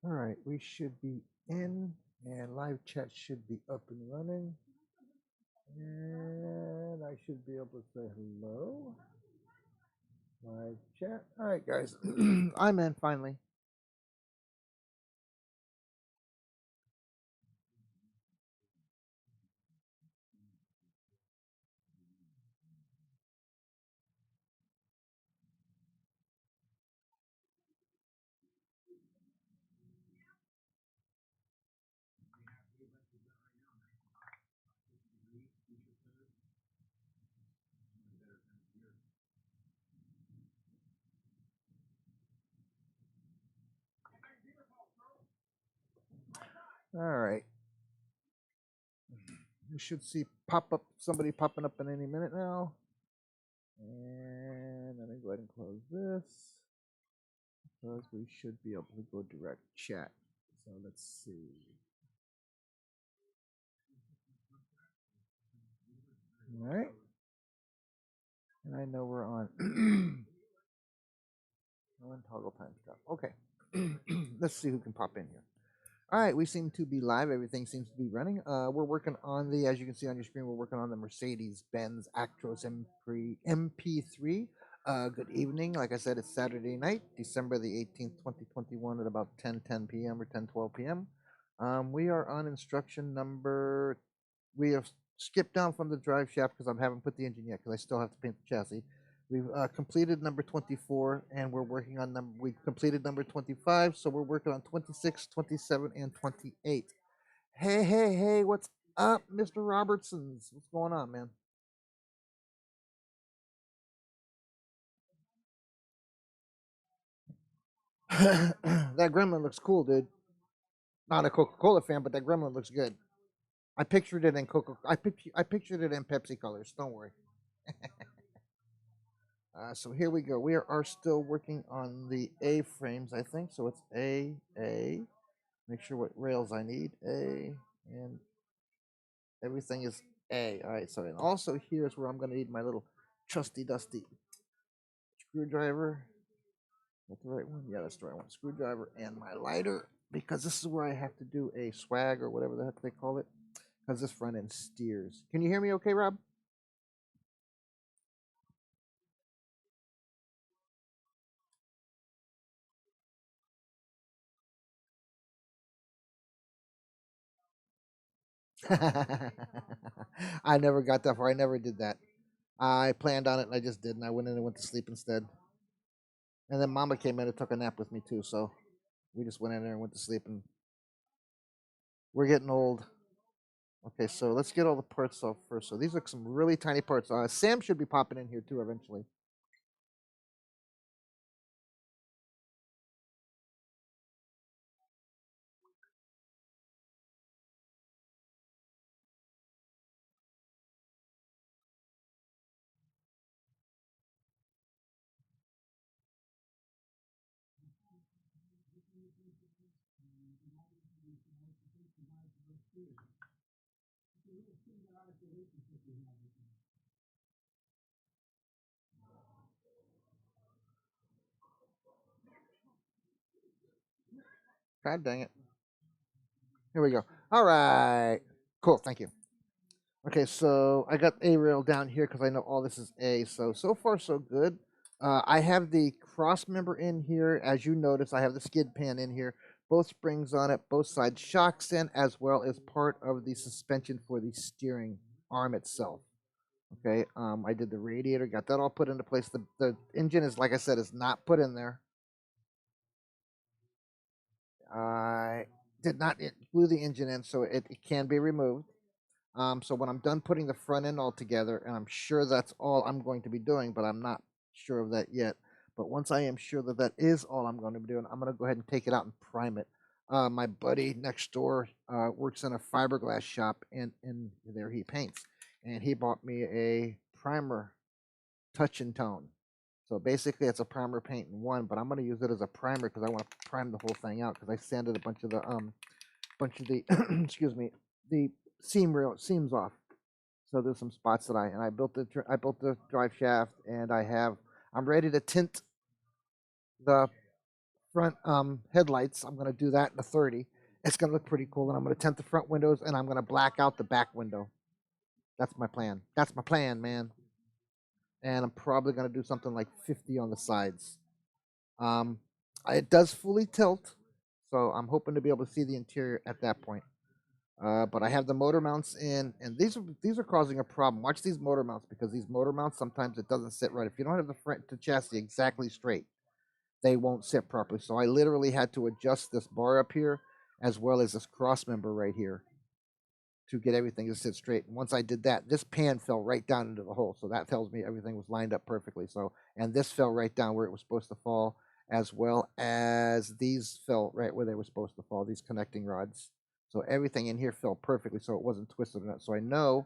All right, we should be in, and live chat should be up and running. And I should be able to say hello. Live chat. All right, guys. I'm in finally. All right. You should see somebody popping up in any minute now. And let me go ahead and close this because we should be able to go direct chat. So let's see. All right. And I know we're on. On toggle time stop. Okay. Let's see who can pop in here. All right, we seem to be live. Everything seems to be running. We're working on as you can see on your screen, we're working on the Mercedes-Benz Actros MP3. Good evening. Like I said, it's Saturday night, December the 18th, 2021 at about 10 p.m. or 10:12 p.m. We are on instruction number, we have skipped down from the drive shaft because I haven't put the engine yet because I still have to paint the chassis. We've completed number 24, and we're working on we completed number 25, so we're working on 26, 27, and 28. Hey, hey, hey, what's up, Mr. Robertsons? What's going on, man? That gremlin looks cool, dude. Not a Coca-Cola fan, but that gremlin looks good. I pictured it in I pictured it in Pepsi colors. Don't worry. So here we go. We are still working on the A frames, I think. So it's A. Make sure what rails I need. A, and everything is A. All right. So and also here's where I'm going to need my little trusty dusty screwdriver. That's the right one? Yeah, that's the right one. Screwdriver and my lighter, because this is where I have to do a swag or whatever the heck they call it, because this front end steers. Can you hear me okay, Rob? I never got that far. I never did that. I planned on it and I just didn't. I went in and went to sleep instead. And then Mama came in and took a nap with me too. So we just went in there and went to sleep. And we're getting old. Okay, so let's get all the parts off first. So these are some really tiny parts. Sam should be popping in here too eventually. God dang it. Here we go. All right. Cool. Thank you. Okay, so I got A rail down here because I know all this is A. So far so good. I have the cross member in here. As you notice, I have the skid pan in here. Both springs on it, both side shocks in, as well as part of the suspension for the steering arm itself. Okay, I did the radiator, got that all put into place. The engine is, like I said, is not put in there. I did not glue the engine in, so it can be removed. So when I'm done putting the front end all together, and I'm sure that's all I'm going to be doing, but I'm not sure of that yet. But once I am sure that that is all I'm going to be doing, I'm going to go ahead and take it out and prime it. My buddy next door works in a fiberglass shop, and there he paints. And he bought me a primer touch and tone. So basically, it's a primer paint in one, but I'm going to use it as a primer because I want to prime the whole thing out because I sanded a bunch of the excuse me, the seams off. So there's some spots that I built the drive shaft, and I'm ready to tint the front headlights. I'm going to do that in the 30. It's going to look pretty cool. And I'm going to tint the front windows and I'm going to black out the back window. That's my plan. That's my plan, man. And I'm probably going to do something like 50 on the sides. It does fully tilt, so I'm hoping to be able to see the interior at that point. But I have the motor mounts in, and these are causing a problem. Watch these motor mounts, because these motor mounts, sometimes it doesn't sit right. If you don't have the front to chassis exactly straight, they won't sit properly. So I literally had to adjust this bar up here as well as this cross member right here to get everything to sit straight. And once I did that, this pan fell right down into the hole. So that tells me everything was lined up perfectly. So, and this fell right down where it was supposed to fall, as well as these fell right where they were supposed to fall, these connecting rods. So everything in here fell perfectly, so it wasn't twisted or not. So I know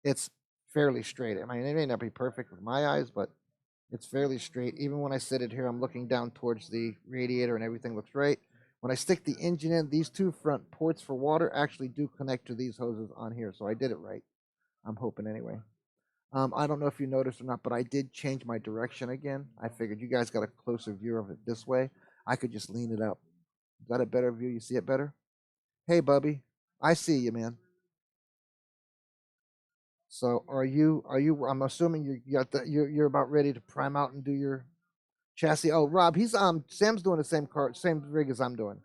it's fairly straight. I mean, it may not be perfect with my eyes, but it's fairly straight. Even when I sit it here, I'm looking down towards the radiator and everything looks right. When I stick the engine in, these two front ports for water actually do connect to these hoses on here, so I did it right. I'm hoping anyway. I don't know if you noticed or not, but I did change my direction again. I figured you guys got a closer view of it this way. I could just lean it up. Is that a better view? You see it better? Hey, Bubby. I see you, man. So are you, I'm assuming you're about ready to prime out and do your chassis. Oh, Rob, Sam's doing the same rig as I'm doing.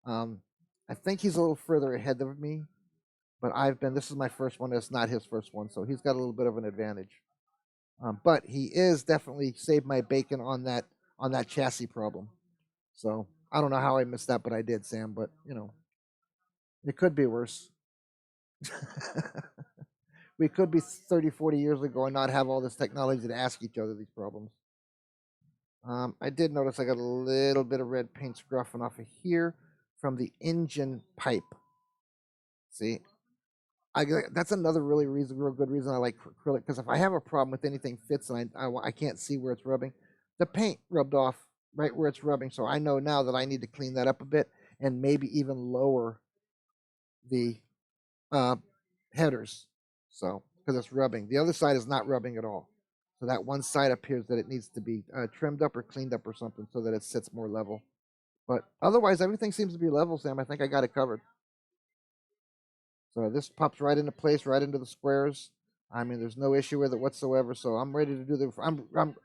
I think he's a little further ahead of me, but this is my first one. It's not his first one, so he's got a little bit of an advantage. But he is definitely saved my bacon on that chassis problem. So I don't know how I missed that, but I did, Sam. But it could be worse. We could be 30, 40 years ago and not have all this technology to ask each other these problems. I did notice I got a little bit of red paint scruffing off of here from the engine pipe. See, that's another real good reason I like acrylic, because if I have a problem with anything fits and I can't see where it's rubbing, the paint rubbed off right where it's rubbing. So I know now that I need to clean that up a bit and maybe even lower the headers. So because it's rubbing, the other side is not rubbing at all. So that one side appears that it needs to be trimmed up or cleaned up or something so that it sits more level. But otherwise, everything seems to be level, Sam. I think I got it covered. So this pops right into place, right into the squares. I mean, there's no issue with it whatsoever. So I'm ready to do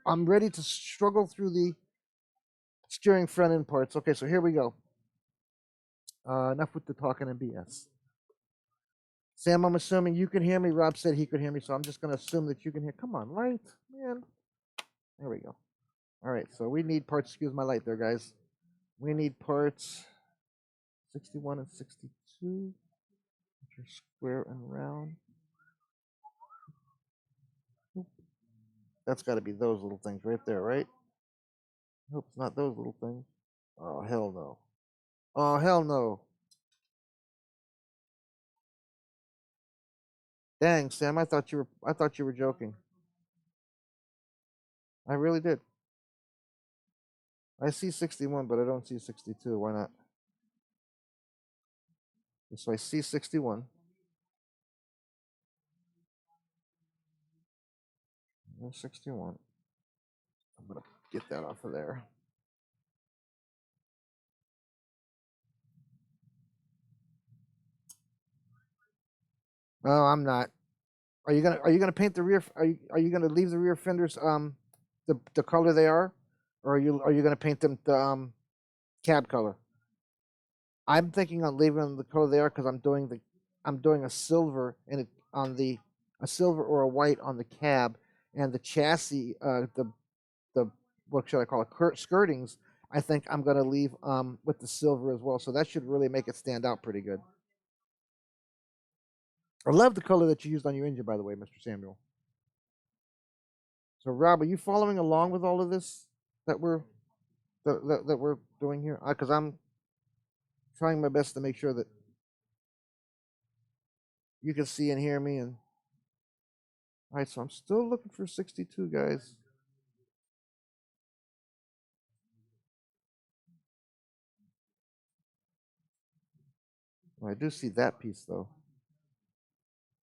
I'm ready to struggle through the steering front end parts. Okay, so here we go. Enough with the talking and BS. Sam, I'm assuming you can hear me. Rob said he could hear me, so I'm just going to assume that you can hear. Come on, light, man. There we go. All right, so we need parts. Excuse my light there, guys. We need parts 61 and 62, which are square and round. That's got to be those little things right there, right? I hope it's not those little things. Oh, hell no. Oh, hell no. Dang, Sam, I thought you were joking. I really did. I see 61, but I don't see 62. Why not? So I see 61. There's 61. I'm going to get that off of there. No, I'm not. Are you gonna paint the rear? Are you gonna leave the rear fenders the color they are, or are you gonna paint them the cab color? I'm thinking on leaving them the color they are because I'm doing a silver in it on a silver or a white on the cab, and the chassis the what should I call it, skirtings. I think I'm gonna leave with the silver as well, so that should really make it stand out pretty good. I love the color that you used on your engine, by the way, Mr. Samuel. So, Rob, are you following along with all of this that we're that we're doing here? Because I'm trying my best to make sure that you can see and hear me. And all right, so I'm still looking for 62, guys. Well, I do see that piece though.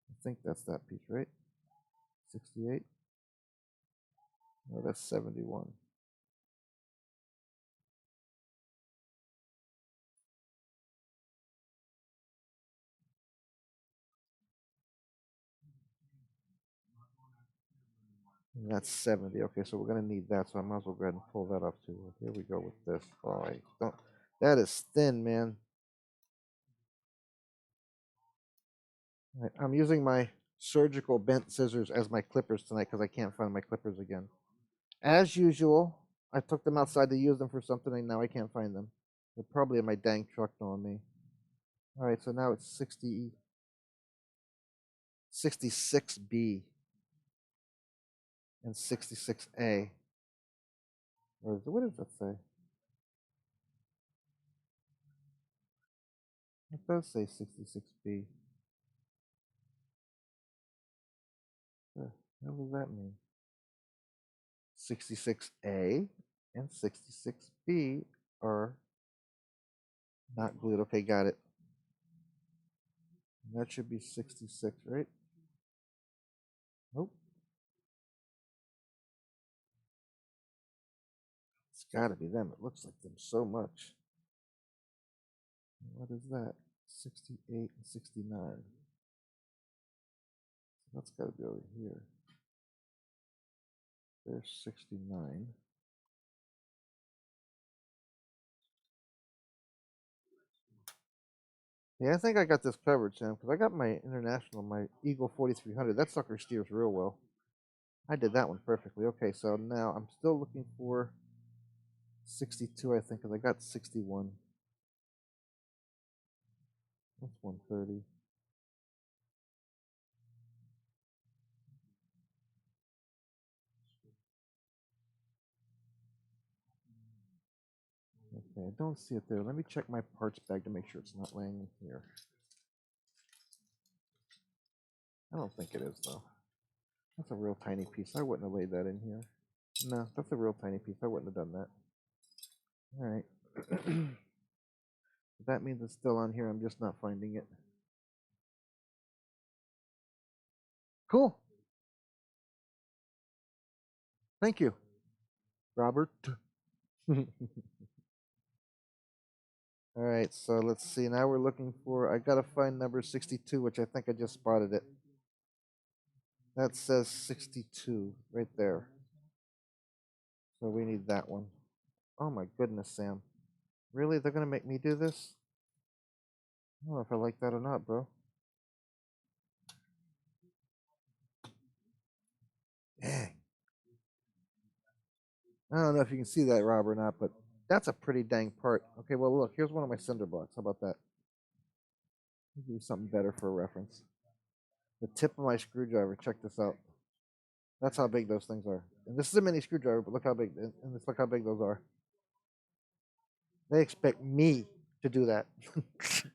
I think that's that piece, right? 68. No, that's 71. And that's 70. Okay, so we're going to need that, so I might as well go ahead and pull that off too. Here we go with this. Oh, I don't. That is thin, man. Right, I'm using my surgical bent scissors as my clippers tonight because I can't find my clippers again. As usual, I took them outside to use them for something, and now I can't find them. They're probably in my dang truck on me. All right, so now it's 66B and 66A. What does that say? It does say 66B. What the hell does that mean? 66A and 66B are not glued. Okay, got it. That should be 66, right? Nope. It's got to be them. It looks like them so much. What is that? 68 and 69. That's got to be over here. There's 69. Yeah, I think I got this covered, Sam, because I got my International, my Eagle 4300. That sucker steers real well. I did that one perfectly. Okay, so now I'm still looking for 62, I think, because I got 61. That's 130. Okay, I don't see it there. Let me check my parts bag to make sure it's not laying in here. I don't think it is, though. That's a real tiny piece. I wouldn't have laid that in here. No, that's a real tiny piece. I wouldn't have done that. All right. That means it's still on here. I'm just not finding it. Cool. Thank you, Robert. All right, so let's see. Now we're looking for, I got to find number 62, which I think I just spotted it. That says 62 right there. So we need that one. Oh my goodness, Sam. Really? They're going to make me do this? I don't know if I like that or not, bro. Dang. I don't know if you can see that, Rob, or not, but that's a pretty dang part. Okay, well, look, here's one of my cinder blocks. How about that? I'll give you something better for a reference. The tip of my screwdriver. Check this out. That's how big those things are. And this is a mini screwdriver, but look how big, and look how big those are. They expect me to do that.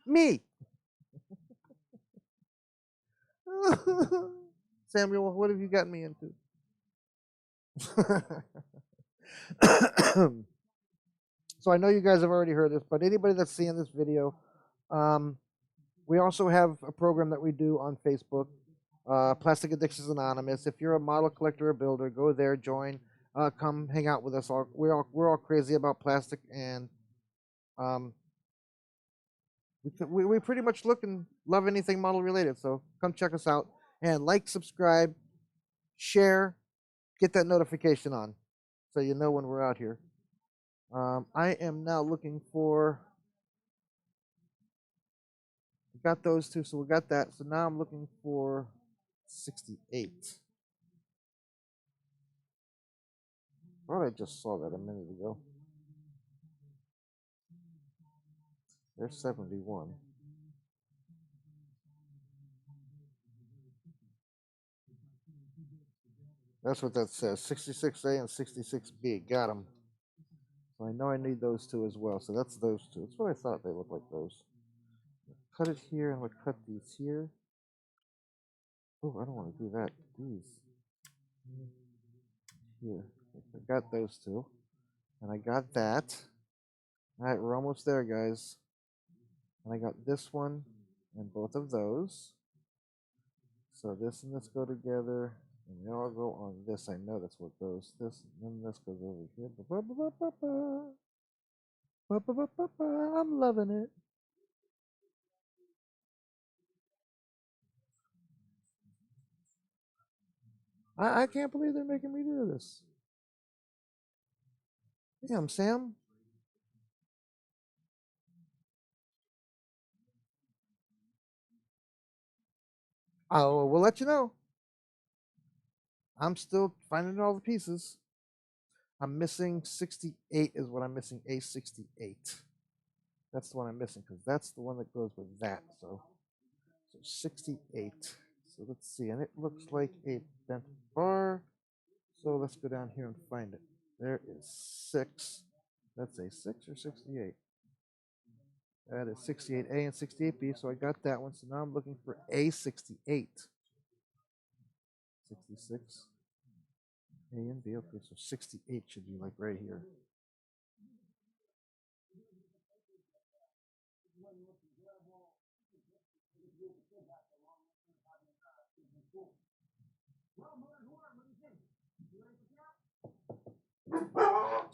Me. Samuel, what have you gotten me into? So I know you guys have already heard this, but anybody that's seeing this video, we also have a program that we do on Facebook, Plastic Addictions Anonymous. If you're a model collector or builder, go there, join, come hang out with us. We're all crazy about plastic, and we pretty much look and love anything model related. So come check us out and like, subscribe, share, get that notification on, so you know when we're out here. I am now looking for. We got those two, so we got that. So now I'm looking for 68. Thought I just saw that a minute ago. There's 71. That's what that says. 66A and 66B. Got them. So I know I need those two as well. So that's those two. That's what I thought they looked like those. Cut it here, and we'll cut these here. Oh, I don't want to do that. These. Here. I got those two. And I got that. All right, we're almost there, guys. And I got this one and both of those. So this and this go together, and they all go on this. I know that's what goes. This, and then this goes over here. I'm loving it. I can't believe they're making me do this. Damn, Sam. Oh, we'll let you know. I'm still finding all the pieces. I'm missing 68 is what I'm missing. A68. That's the one I'm missing because that's the one that goes with that. So 68. So let's see. And it looks like a bent bar. So let's go down here and find it. There is 6. That's a 6 or 68. That is 68A and 68B. So I got that one. So now I'm looking for A68. 66. A and B. Okay, so 68 should be like right here.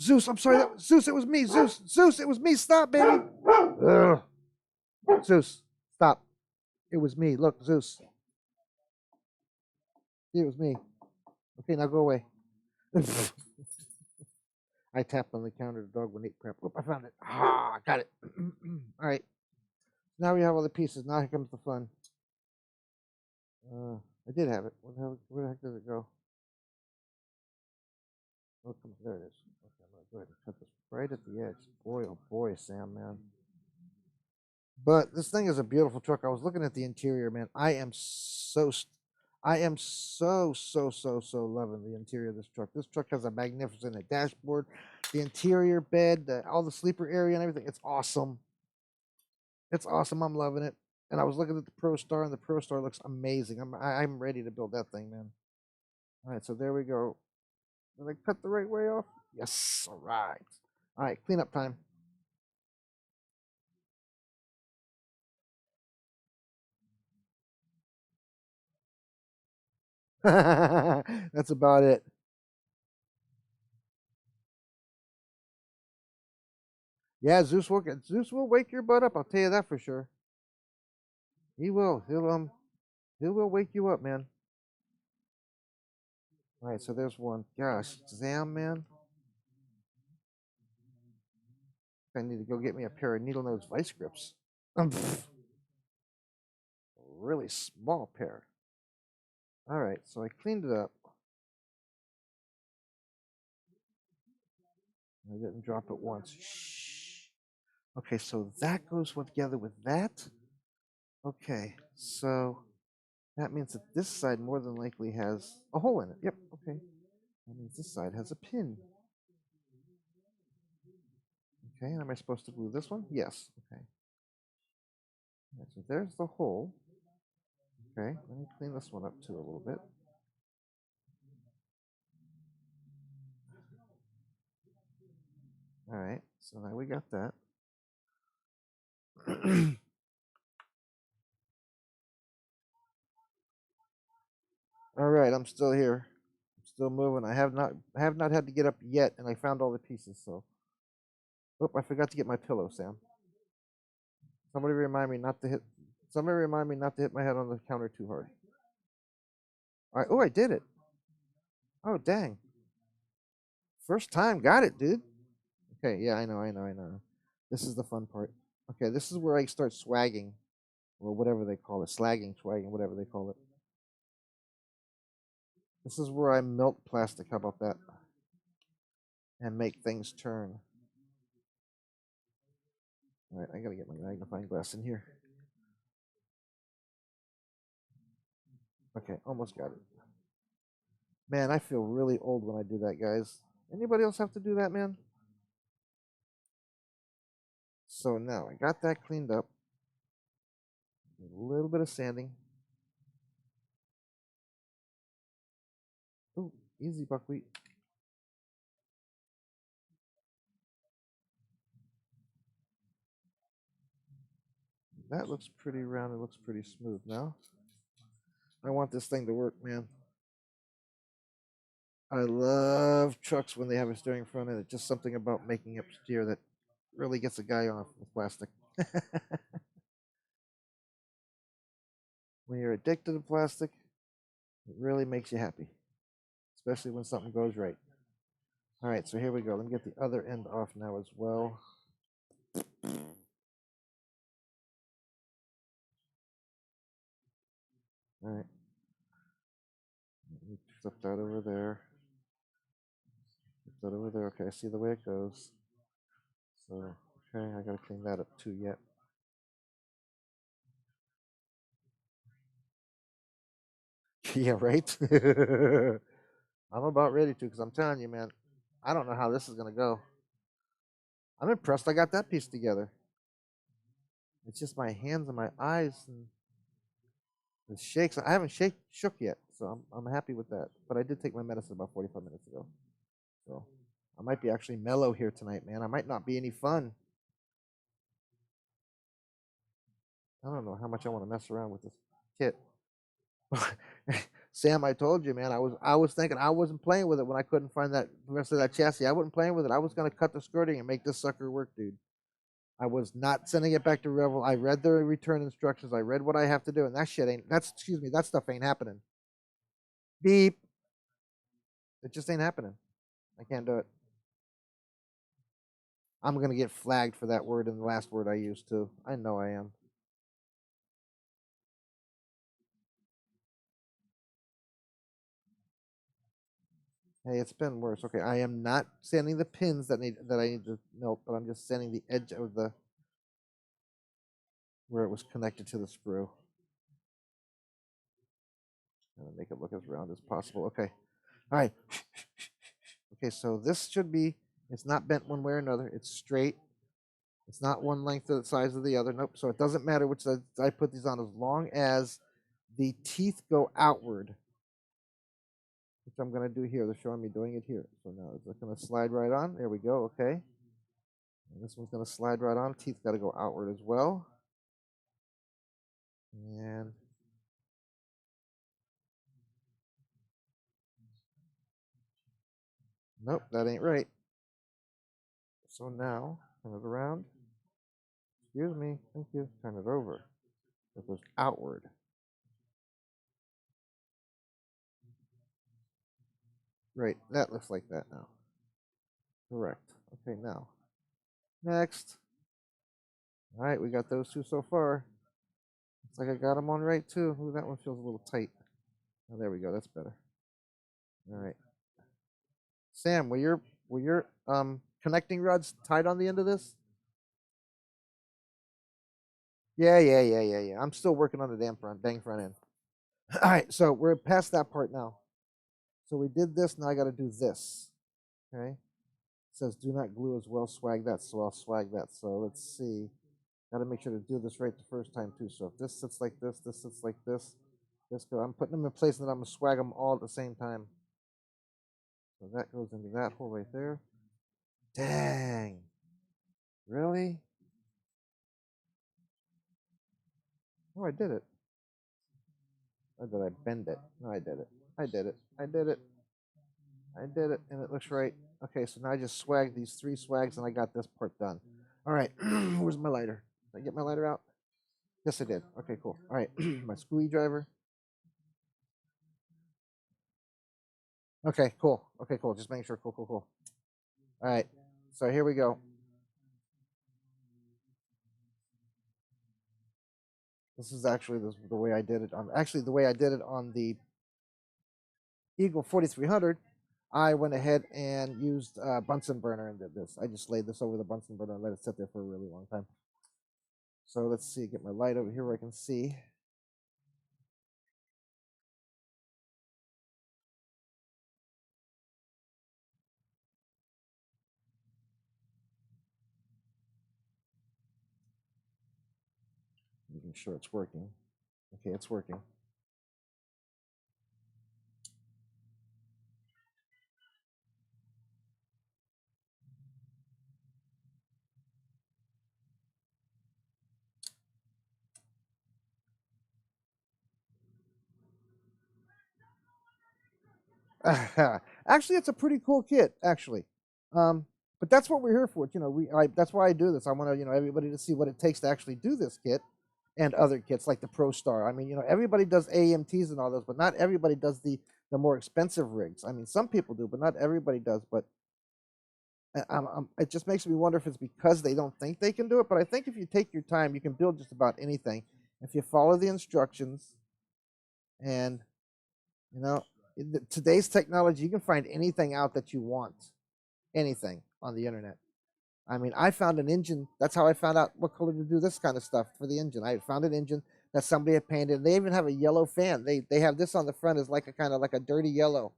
Zeus, I'm sorry. Zeus, it was me. Zeus, it was me. Stop, baby. Ugh. Zeus, stop. It was me. Look, Zeus. It was me. Okay, now go away. I tapped on the counter. The dog would eat crap. Oh, I found it. Ah, got it. All right. Now we have all the pieces. Now here comes the fun. I did have it. Where the heck did it go? Oh, come on. There it is. Okay, I'm going to go ahead and cut this right at the edge. Boy, oh boy, Sam, man. But this thing is a beautiful truck. I was looking at the interior, man. I am so loving the interior of this truck. This truck has a magnificent dashboard, the interior bed, all the sleeper area and everything. It's awesome. It's awesome. I'm loving it. And I was looking at the Pro Star, and the Pro Star looks amazing. I'm ready to build that thing, man. All right, so there we go. Did I cut the right way off? Yes. All right. All right, cleanup time. That's about it. Yeah, Zeus will wake your butt up. I'll tell you that for sure. He will. He will wake you up, man. All right, so there's one. Gosh, Zam, man. I need to go get me a pair of needle nose vice grips. A really small pair. All right, so I cleaned it up. I didn't drop it once. Shh. Okay, so that goes together with that. Okay, so that means that this side more than likely has a hole in it. Yep, okay. That means this side has a pin. Okay, and am I supposed to glue this one? Yes, okay. Right, so there's the hole. Okay, let me clean this one up too a little bit. All right, so now we got that. All right, I'm still here. I'm still moving. I have not had to get up yet, and I found all the pieces. So, oh, I forgot to get my pillow, Sam. Somebody remind me not to hit. Somebody remind me not to hit my head on the counter too hard. All right. Oh, I did it. Oh, dang. First time, got it, dude. Okay, yeah, I know. This is the fun part. Okay, this is where I start swagging, or whatever they call it, slagging, swagging, whatever they call it. This is where I melt plastic. How about that? And make things turn. All right, I gotta get my magnifying glass in here. Okay, almost got it. Man, I feel really old when I do that, guys. Anybody else have to do that, man? So now I got that cleaned up. A little bit of sanding. Oh, easy buckwheat. That looks pretty round. It looks pretty smooth now. I want this thing to work, man. I love trucks when they have a steering front end. It's just something about making up steer that really gets a guy off with plastic. When you're addicted to plastic, it really makes you happy. especially when something goes right. All right, so here we go. Let me get the other end off now as well. All right. Let me flip that over there. Flip that over there. Okay, I see the way it goes. So, okay, I gotta clean that up too yet. Yeah, right? I'm about ready to, because I'm telling you, man, I don't know how this is gonna go. I'm impressed I got that piece together. It's just my hands and my eyes and it shakes. I haven't shook yet, so I'm happy with that. But I did take my medicine about 45 minutes ago. So I might be actually mellow here tonight, man. I might not be any fun. I don't know how much I want to mess around with this kit. Sam, I told you, man. I was thinking I wasn't playing with it when I couldn't find that the rest of that chassis. I wasn't playing with it. I was gonna cut the skirting and make this sucker work, dude. I was not sending it back to Revel. I read the return instructions. I read what I have to do, and that shit ain't. Excuse me. That stuff ain't happening. Beep. It just ain't happening. I can't do it. I'm gonna get flagged for that word and the last word I used too. I know I am. Hey, it's been worse. Okay, I am not sanding the pins that I need to melt, but I'm just sanding the edge of the where it was connected to the screw. I'm gonna make it look as round as possible. Okay. All right. Okay, so this should be, it's not bent one way or another. It's straight. It's not one length of the size of the other. Nope. So it doesn't matter which side I put these on as long as the teeth go outward, which I'm going to do here. They're showing me doing it here. So now it's going to slide right on. There we go. Okay. And this one's going to slide right on. Teeth got to go outward as well. And nope, that ain't right. So now, turn it around. Excuse me. Thank you. Turn it over. It goes outward. Right. That looks like that now. Correct. Okay, now. Next. All right, we got those two so far. Looks like I got them on right too. Ooh, that one feels a little tight. Oh, there we go. That's better. All right. Sam, were your connecting rods tied on the end of this? Yeah. I'm still working on the dang front end. All right, so we're past that part now. So we did this. Now I got to do this. Okay. It says do not glue as well. Swag that. So I'll swag that. So let's see. Got to make sure to do this right the first time too. So if this sits like this sits like this go. I'm putting them in place and then I'm gonna swag them all at the same time. So that goes into that hole right there. Dang. Really? Oh, I did it. Or did I bend it? No, I did it. I did it. I did it. I did it, and it looks right. Okay, so now I just swag these 3 swags, and I got this part done. All right, where's my lighter? Did I get my lighter out? Yes, I did. Okay, cool. All right, my screwdriver. Okay, cool. Okay, cool. Just making sure. Cool. All right, so here we go. This is actually the way I did it on. Actually, the way I did it on the Eagle 4300. I went ahead and used Bunsen burner and did this. I just laid this over the Bunsen burner and let it sit there for a really long time. So let's see, get my light over here where I can see. Making sure it's working. Okay, it's working. Actually, it's a pretty cool kit, actually. But that's what we're here for. You know, that's why I do this. I want to, everybody to see what it takes to actually do this kit and other kits like the Pro Star. I mean, everybody does AMTs and all those, but not everybody does the the more expensive rigs. I mean, some people do, but not everybody does. But it just makes me wonder if it's because they don't think they can do it. But I think if you take your time, you can build just about anything. If you follow the instructions, and you know, today's technology, you can find anything out that you want, anything on the internet. I mean, I found an engine. That's how I found out what color to do this kind of stuff for the engine. I found an engine that somebody had painted. They even have a yellow fan. They have this on the front as like a kind of like a dirty yellow.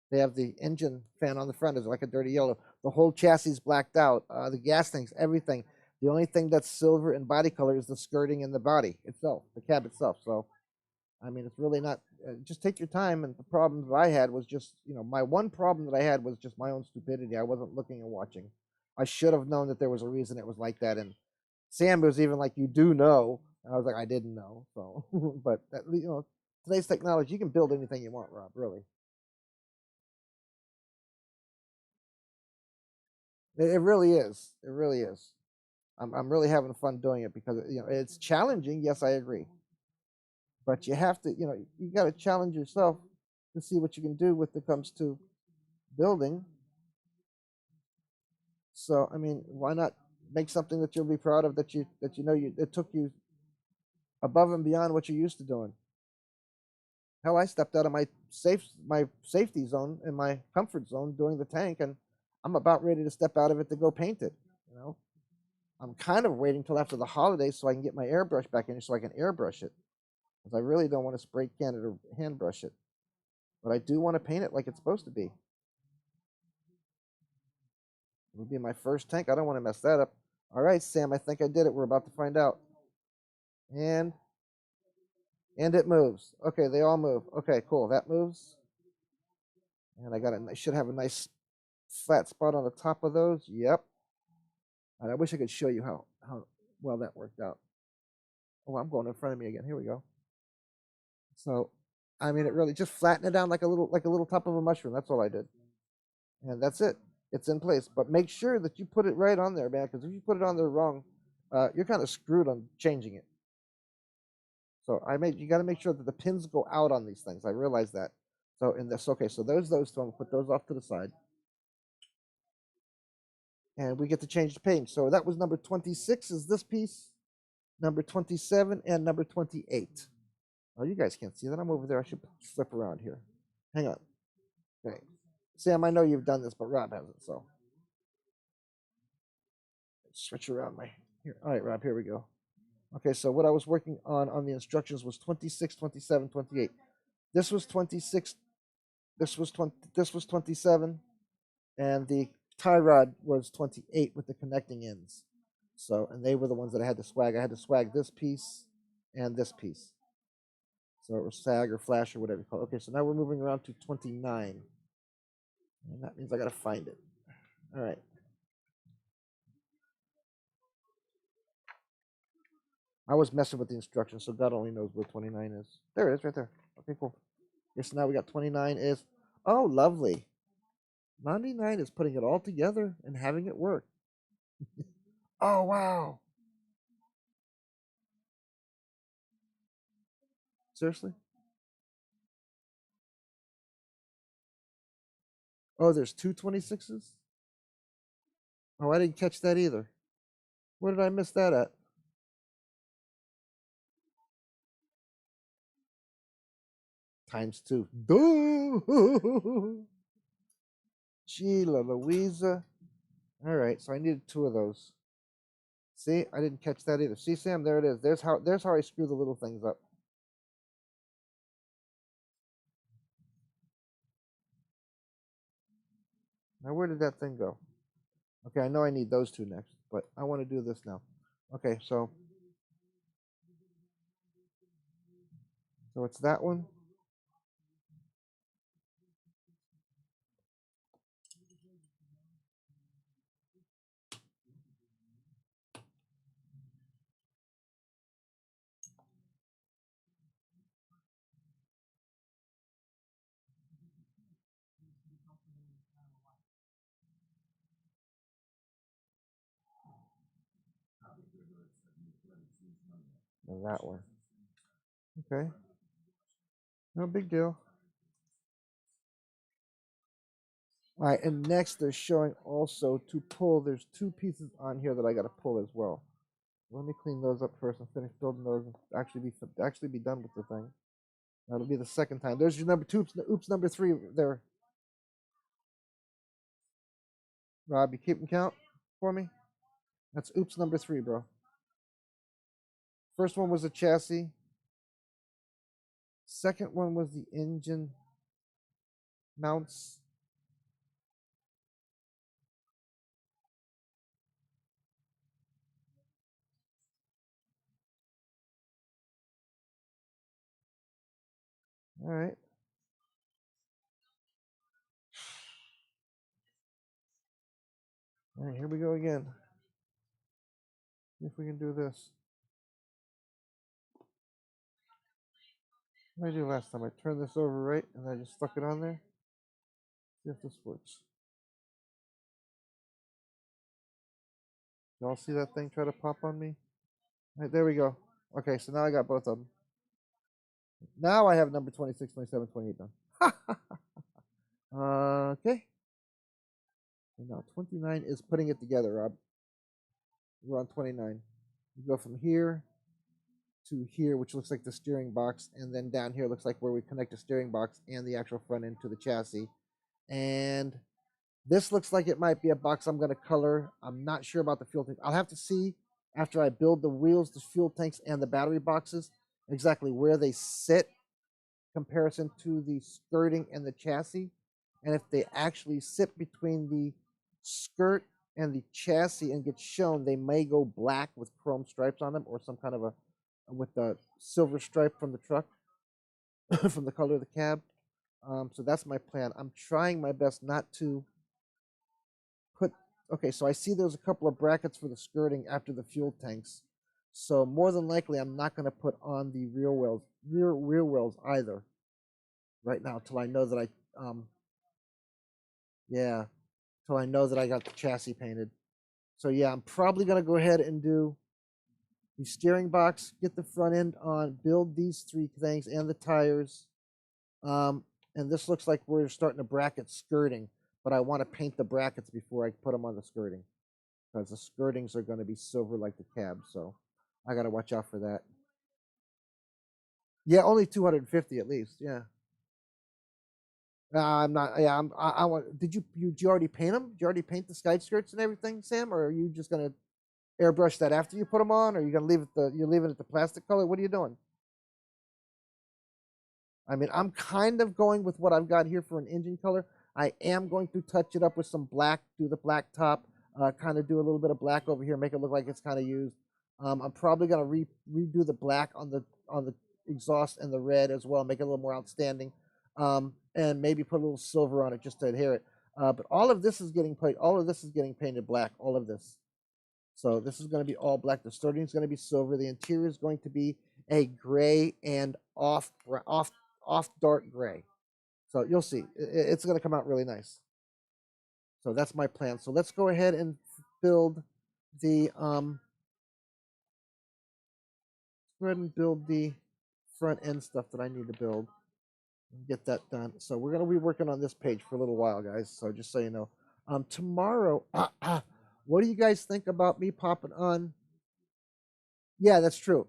They have the engine fan on the front is like a dirty yellow. The whole chassis is blacked out. The gas tanks, everything. The only thing that's silver and body color is the skirting and the body itself, the cab itself. So, I mean, it's really not. Just take your time. And the problems that I had was just, my one problem that I had was just my own stupidity. I wasn't looking and watching. I should have known that there was a reason it was like that. And Sam was even like, "You do know," and I was like, "I didn't know." So, but today's technology, you can build anything you want, Rob. Really. It really is. It really is. I'm really having fun doing it because it's challenging. Yes, I agree. But you have to you got to challenge yourself to see what you can do with it comes to building. So I mean, why not make something that you'll be proud of that it took you above and beyond what you're used to doing. Hell, I stepped out of my safety zone and my comfort zone doing the tank, and I'm about ready to step out of it to go paint it. You know, I'm kind of waiting till after the holidays so I can get my airbrush back in so I can airbrush it. Because I really don't want to spray can it or hand brush it. But I do want to paint it like it's supposed to be. It'll be my first tank. I don't want to mess that up. All right, Sam, I think I did it. We're about to find out. And it moves. Okay, they all move. Okay, cool. That moves. And I should have a nice flat spot on the top of those. Yep. And I wish I could show you how well that worked out. Oh, I'm going in front of me again. Here we go. So, I mean, it really just flattened it down like a little top of a mushroom. That's all I did, and that's it. It's in place. But make sure that you put it right on there, man, because if you put it on there wrong, you're kind of screwed on changing it. So you got to make sure that the pins go out on these things. I realize that. So in this, okay, so those two, I'm gonna put those off to the side, and we get to change the page. So that was number 26. Is this piece number 27 and number 28? Oh, you guys can't see that. I'm over there. I should flip around here. Hang on. Okay. Sam, I know you've done this, but Rob hasn't, so switch around my here. All right, Rob, here we go. Okay, so what I was working on the instructions was 26, 27, 28. This was 26, this was 27, and the tie rod was 28 with the connecting ends. So, and they were the ones that I had to swag. I had to swag this piece and this piece. So it was sag or flash or whatever you call it. Okay, so now we're moving around to 29. And that means I got to find it. All right. I was messing with the instructions, so God only knows where 29 is. There it is, right there. Okay, cool. Okay, so now we got 29 is, oh, lovely. 99 is putting it all together and having it work. Oh, wow. Seriously? Oh, there's two 26s? Oh, I didn't catch that either. Where did I miss that at? Times two. Duh! Sheila Louisa. All right, so I needed two of those. See, I didn't catch that either. See, Sam, there it is. There's how I screw the little things up. Now, where did that thing go? Okay, I know I need those two next, but I want to do this now. Okay, so it's that one. And that one. Okay, no big deal. All right, and next they're showing also to pull. There's two pieces on here that I got to pull as well. Let me clean those up first and finish building those and actually be done with the thing. That'll be the second time. There's your number two. Oops, number three there. Rob, you keeping count for me? That's oops number three, bro. First one was the chassis. Second one was the engine mounts. All right. All right, here we go again. See if we can do this. What did I do last time? I turned this over right and I just stuck it on there. See if this works. Y'all see that thing try to pop on me? All right, there we go. Okay, so now I got both of them. Now I have number 26, 27, 28 done. Okay. And now 29 is putting it together, Rob. We're on 29. We go from here to here, which looks like the steering box, and then down here looks like where we connect the steering box and the actual front end to the chassis. And this looks like it might be a box I'm going to color. I'm not sure about the fuel tank. I'll have to see after I build the wheels, the fuel tanks, and the battery boxes exactly where they sit comparison to the skirting and the chassis. And if they actually sit between the skirt and the chassis and get shown, they may go black with chrome stripes on them or some kind of a with the silver stripe from the truck from the color of the cab. So that's my plan. I'm trying my best not to put, okay, so I see there's a couple of brackets for the skirting after the fuel tanks. So more than likely, I'm not going to put on the rear wheels either right now till I know that yeah, till I know that I got the chassis painted. So yeah, I'm probably going to go ahead and do the steering box, get the front end on, build these three things and the tires. And this looks like we're starting to bracket skirting, but I want to paint the brackets before I put them on the skirting because the skirtings are going to be silver like the cab. So I got to watch out for that. Yeah, only 250 at least. Yeah. I'm not. Yeah, I want. Did you already paint them? Did you already paint the side skirts and everything, Sam? Or are you just gonna airbrush that after you put them on? Or are you gonna leave it you're leaving it the plastic color? What are you doing? I mean, I'm kind of going with what I've got here for an engine color. I am going to touch it up with some black, do the black top, kind of do a little bit of black over here, make it look like it's kind of used. I'm probably gonna redo the black on the exhaust and the red as well, make it a little more outstanding, and maybe put a little silver on it just to adhere it. But all of this is getting painted black. All of this. So this is going to be all black. The starting is going to be silver. The interior is going to be a gray and off dark gray. So you'll see. It's going to come out really nice. So that's my plan. So let's go ahead and build the go ahead and build the front end stuff that I need to build and get that done. So we're going to be working on this page for a little while, guys. So just so you know, tomorrow, what do you guys think about me popping on? Yeah, that's true.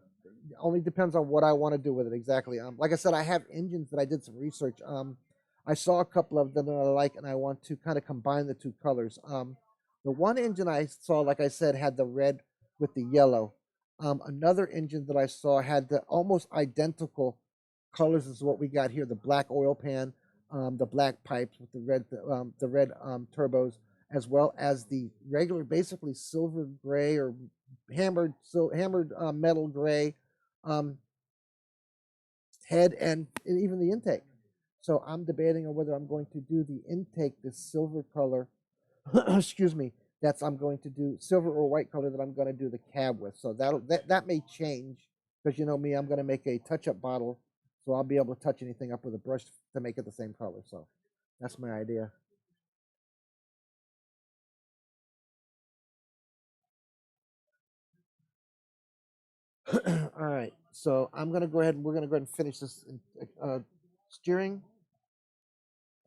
Only depends on what I want to do with it exactly. Like I said, I have engines that I did some research. I saw a couple of them that I like, and I want to kind of combine the two colors. The one engine I saw, like I said, had the red with the yellow. Another engine that I saw had the almost identical colors as what we got here: the black oil pan, the black pipes with the red turbos, as well as the regular, basically silver gray or hammered metal gray head and even the intake. So I'm debating on whether I'm going to do the intake this silver color. Excuse me. I'm going to do silver or white color that I'm going to do the cab with. So that may change because you know me, I'm going to make a touch-up bottle, so I'll be able to touch anything up with a brush to make it the same color. So that's my idea. All right. So I'm going to go ahead and we're going to go ahead and finish this steering.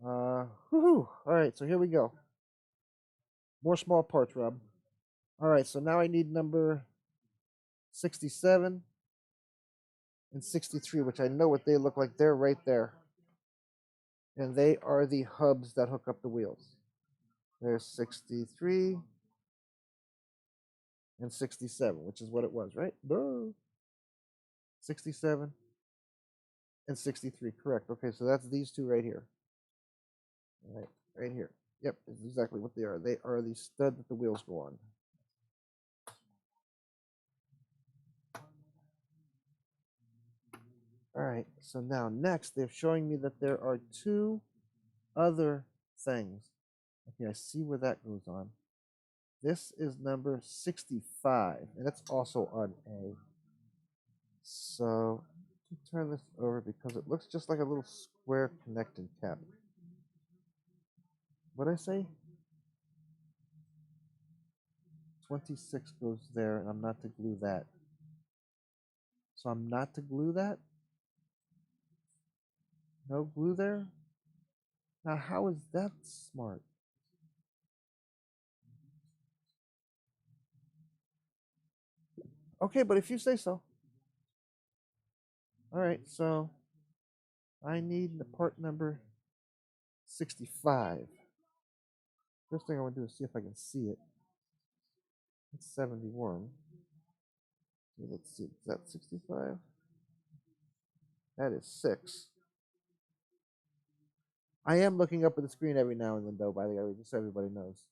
Woohoo! All right, so here we go. More small parts, Rob. All right, so now I need number 67 and 63, which I know what they look like. They're right there. And they are the hubs that hook up the wheels. There's 63 and 67, which is what it was, right? 67 and 63, correct. Okay, so that's these two right here. All right, right here. Yep, that's exactly what they are. They are the stud that the wheels go on. All right, so now next they're showing me that there are two other things. Okay, I see where that goes on. This is number 65, and that's also on A. So, turn this over because it looks just like a little square connecting cap. What'd I say? 26 goes there, and I'm not to glue that. So I'm not to glue that? No glue there? Now, how is that smart? Okay, but if you say so. All right, so I need the part number 65. First thing I want to do is see if I can see it. It's 71. Let's see, is that 65? That is 6. I am looking up at the screen every now and then, though, by the way, just so everybody knows.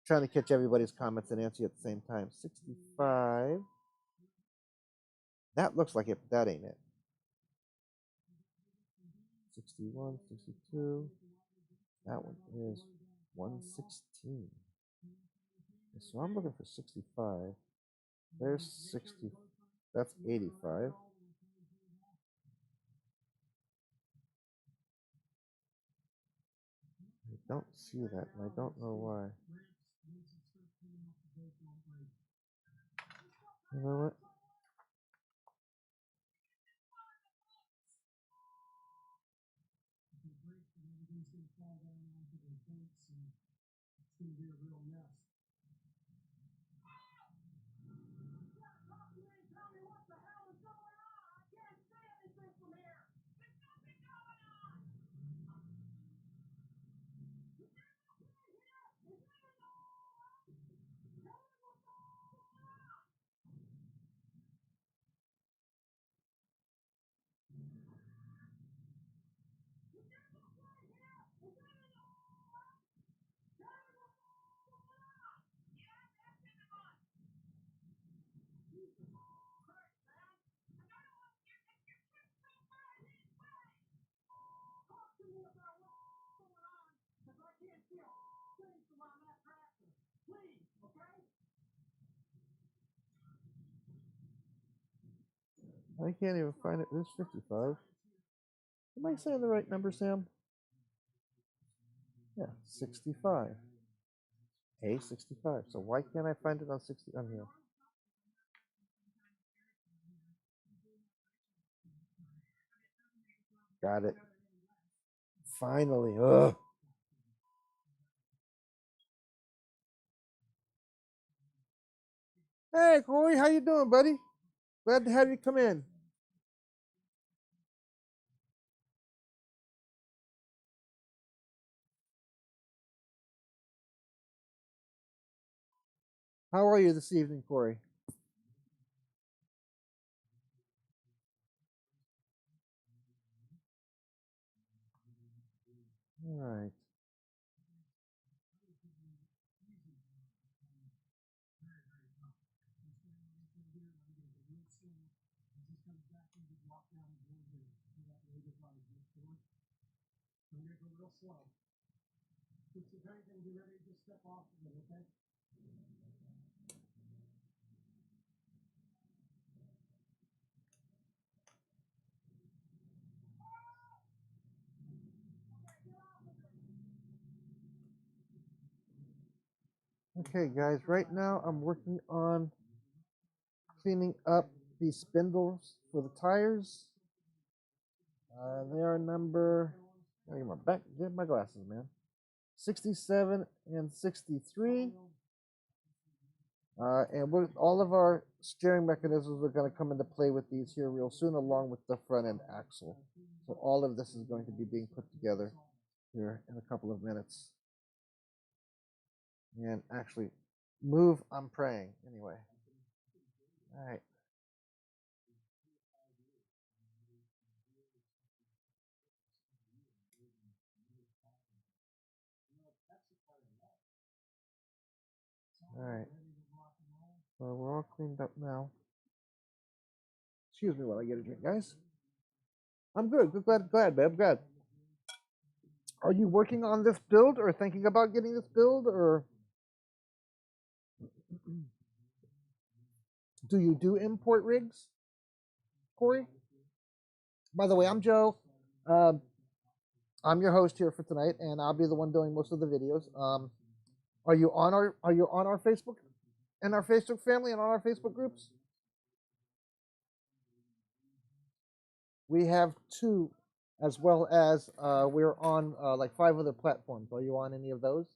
Trying to catch everybody's comments and answer you at the same time. 65. That looks like it, but that ain't it. 61, 62. That one is 116. So I'm looking for 65. There's 60. That's 85. I don't see that, and I don't know why. You know what? I can't even find it. There's 55. Am I saying the right number, Sam? Yeah, 65. A65. So why can't I find it on 60 on here? Got it. Finally. Ugh. Hey, Corey, how you doing, buddy? Glad to have you come in. How are you this evening, Corey? All right. Okay, guys, right now I'm working on cleaning up the spindles for the tires. They are number Get my glasses, man. 67 and 63. And all of our steering mechanisms are going to come into play with these here real soon, along with the front end axle. So all of this is going to be being put together here in a couple of minutes. And actually, move, I'm praying. Anyway. All right. All right. So we're all cleaned up now. Excuse me while I get a drink, guys. I'm good. Glad, babe. Glad. Are you working on this build or thinking about getting this build, or do you do import rigs, Corey? By the way, I'm Joe. I'm your host here for tonight, and I'll be the one doing most of the videos. Are you on our Facebook and our Facebook family and on our Facebook groups? We have 2, as well as we're on like 5 other platforms. Are you on any of those?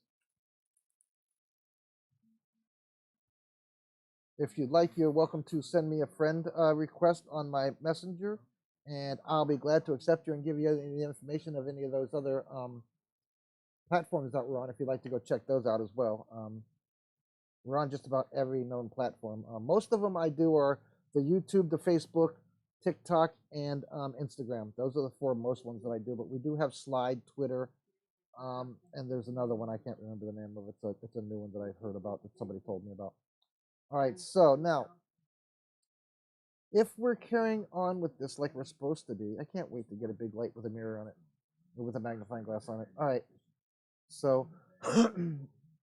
If you'd like, you're welcome to send me a friend request on my messenger, and I'll be glad to accept you and give you any information of any of those other platforms that we're on, if you'd like to go check those out as well. We're on just about every known platform. Most of them I do are the YouTube, the Facebook, TikTok, and Instagram. Those are the 4 most ones that I do, but we do have Slide, Twitter, and there's another one I can't remember the name of. It's a new one that I've heard about that somebody told me about. All right, so now, if we're carrying on with this like we're supposed to be, I can't wait to get a big light with a mirror on it, or with a magnifying glass on it. All right, so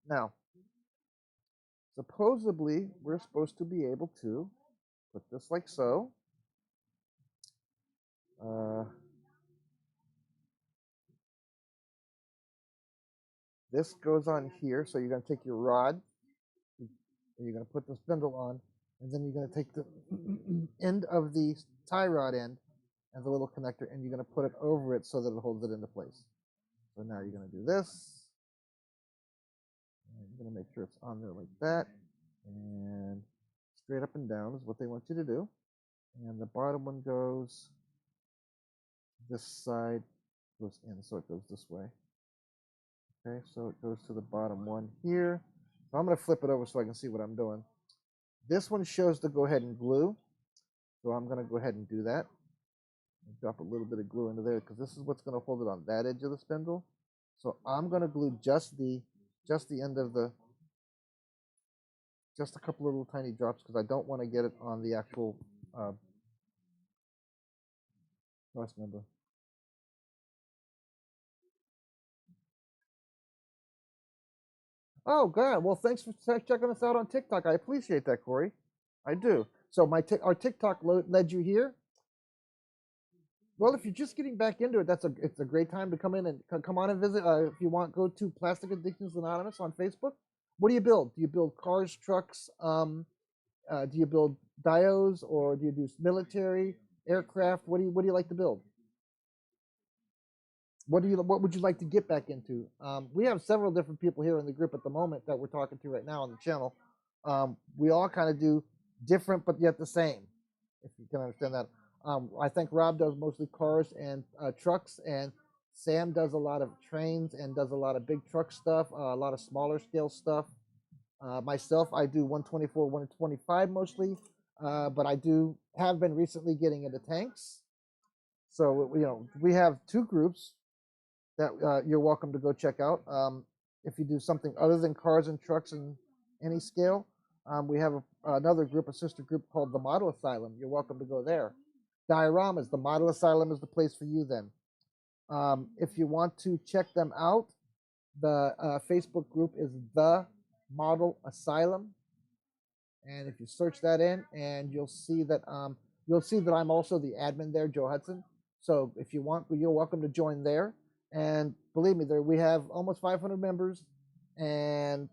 now, supposedly, we're supposed to be able to put this like so. This goes on here, so you're going to take your rod, and you're going to put the spindle on, and then you're going to take the end of the tie rod end and the little connector, and you're going to put it over it so that it holds it into place. So now you're going to do this. And you're going to make sure it's on there like that, and straight up and down is what they want you to do. And the bottom one goes, this side goes in, so it goes this way. Okay, so it goes to the bottom one here. So I'm going to flip it over so I can see what I'm doing. This one shows to go ahead and glue. So I'm going to go ahead and do that. Drop a little bit of glue into there because this is what's going to hold it on that edge of the spindle. So I'm going to glue just the end of just a couple of little tiny drops because I don't want to get it on the actual cross member. Oh, God. Well, thanks for checking us out on TikTok. I appreciate that, Corey. I do. So our TikTok led you here. Well, if you're just getting back into it, it's a great time to come in and come on and visit. If you want, go to Plastic Addictions Anonymous on Facebook. What do you build? Do you build cars, trucks? Do you build diodes, or do you do military, aircraft? What do you like to build? What would you like to get back into? We have several different people here in the group at the moment that we're talking to right now on the channel. We all kind of do different but yet the same, if you can understand that. I think Rob does mostly cars and trucks, and Sam does a lot of trains and does a lot of big truck stuff, a lot of smaller scale stuff. Myself, I do 124, 125 mostly, but I have been recently getting into tanks. So, we have 2 groups that you're welcome to go check out. If you do something other than cars and trucks in any scale, we have another group, a sister group called the Model Asylum. You're welcome to go there. Dioramas, the Model Asylum is the place for you then. If you want to check them out, the Facebook group is the Model Asylum, and if you search that in, and you'll see that I'm also the admin there, Joe Hudson. So if you want, you're welcome to join there. And believe me, we have almost 500 members, and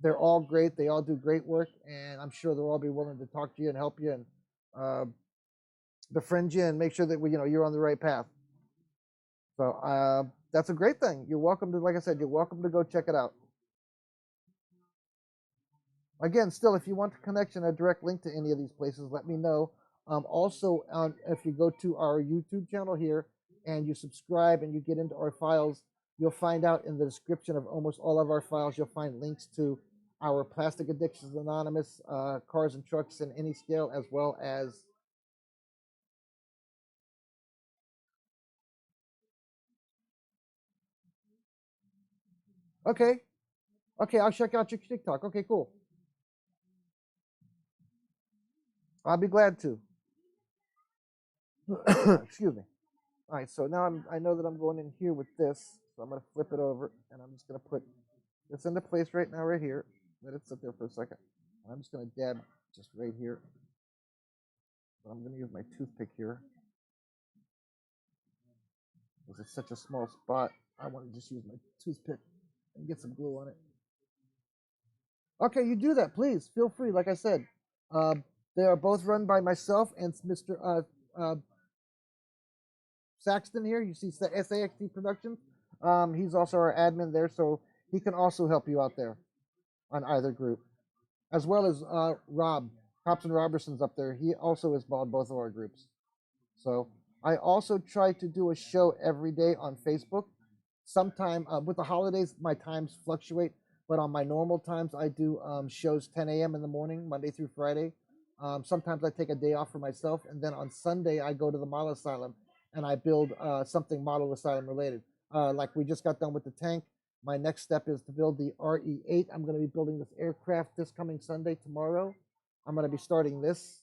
they're all great. They all do great work, and I'm sure they'll all be willing to talk to you and help you and befriend you and make sure that you're on the right path. So that's a great thing. You're welcome to, like I said, you're welcome to go check it out. Again, still, if you want a connection, a direct link to any of these places, let me know. Also, if you go to our YouTube channel here and you subscribe and you get into our files, you'll find out in the description of almost all of our files, you'll find links to our Plastic Addictions Anonymous, Cars and Trucks in Any Scale, as well as... Okay. Okay, I'll check out your TikTok. Okay, cool. I'll be glad to. Excuse me. All right, so now I know that I'm going in here with this, so I'm going to flip it over, and I'm just going to put this into place right now, right here. Let it sit there for a second. I'm just going to dab just right here. But I'm going to use my toothpick here. Because it's such a small spot, I want to just use my toothpick and get some glue on it. Okay, you do that, please. Feel free. Like I said, they are both run by myself and Mr. Saxton here. You see SAXT Productions. He's also our admin there, so he can also help you out there on either group, as well as Rob Hobson Robertson's up there. He also is on both of our groups. So I also try to do a show every day on Facebook. Sometime with the holidays, my times fluctuate, but on my normal times, I do shows 10 a.m. in the morning, Monday through Friday. Sometimes I take a day off for myself, and then on Sunday, I go to the Model Asylum and I build something Model Asylum related. Like we just got done with the tank. My next step is to build the RE8. I'm going to be building this aircraft this coming Sunday, tomorrow. I'm going to be starting this.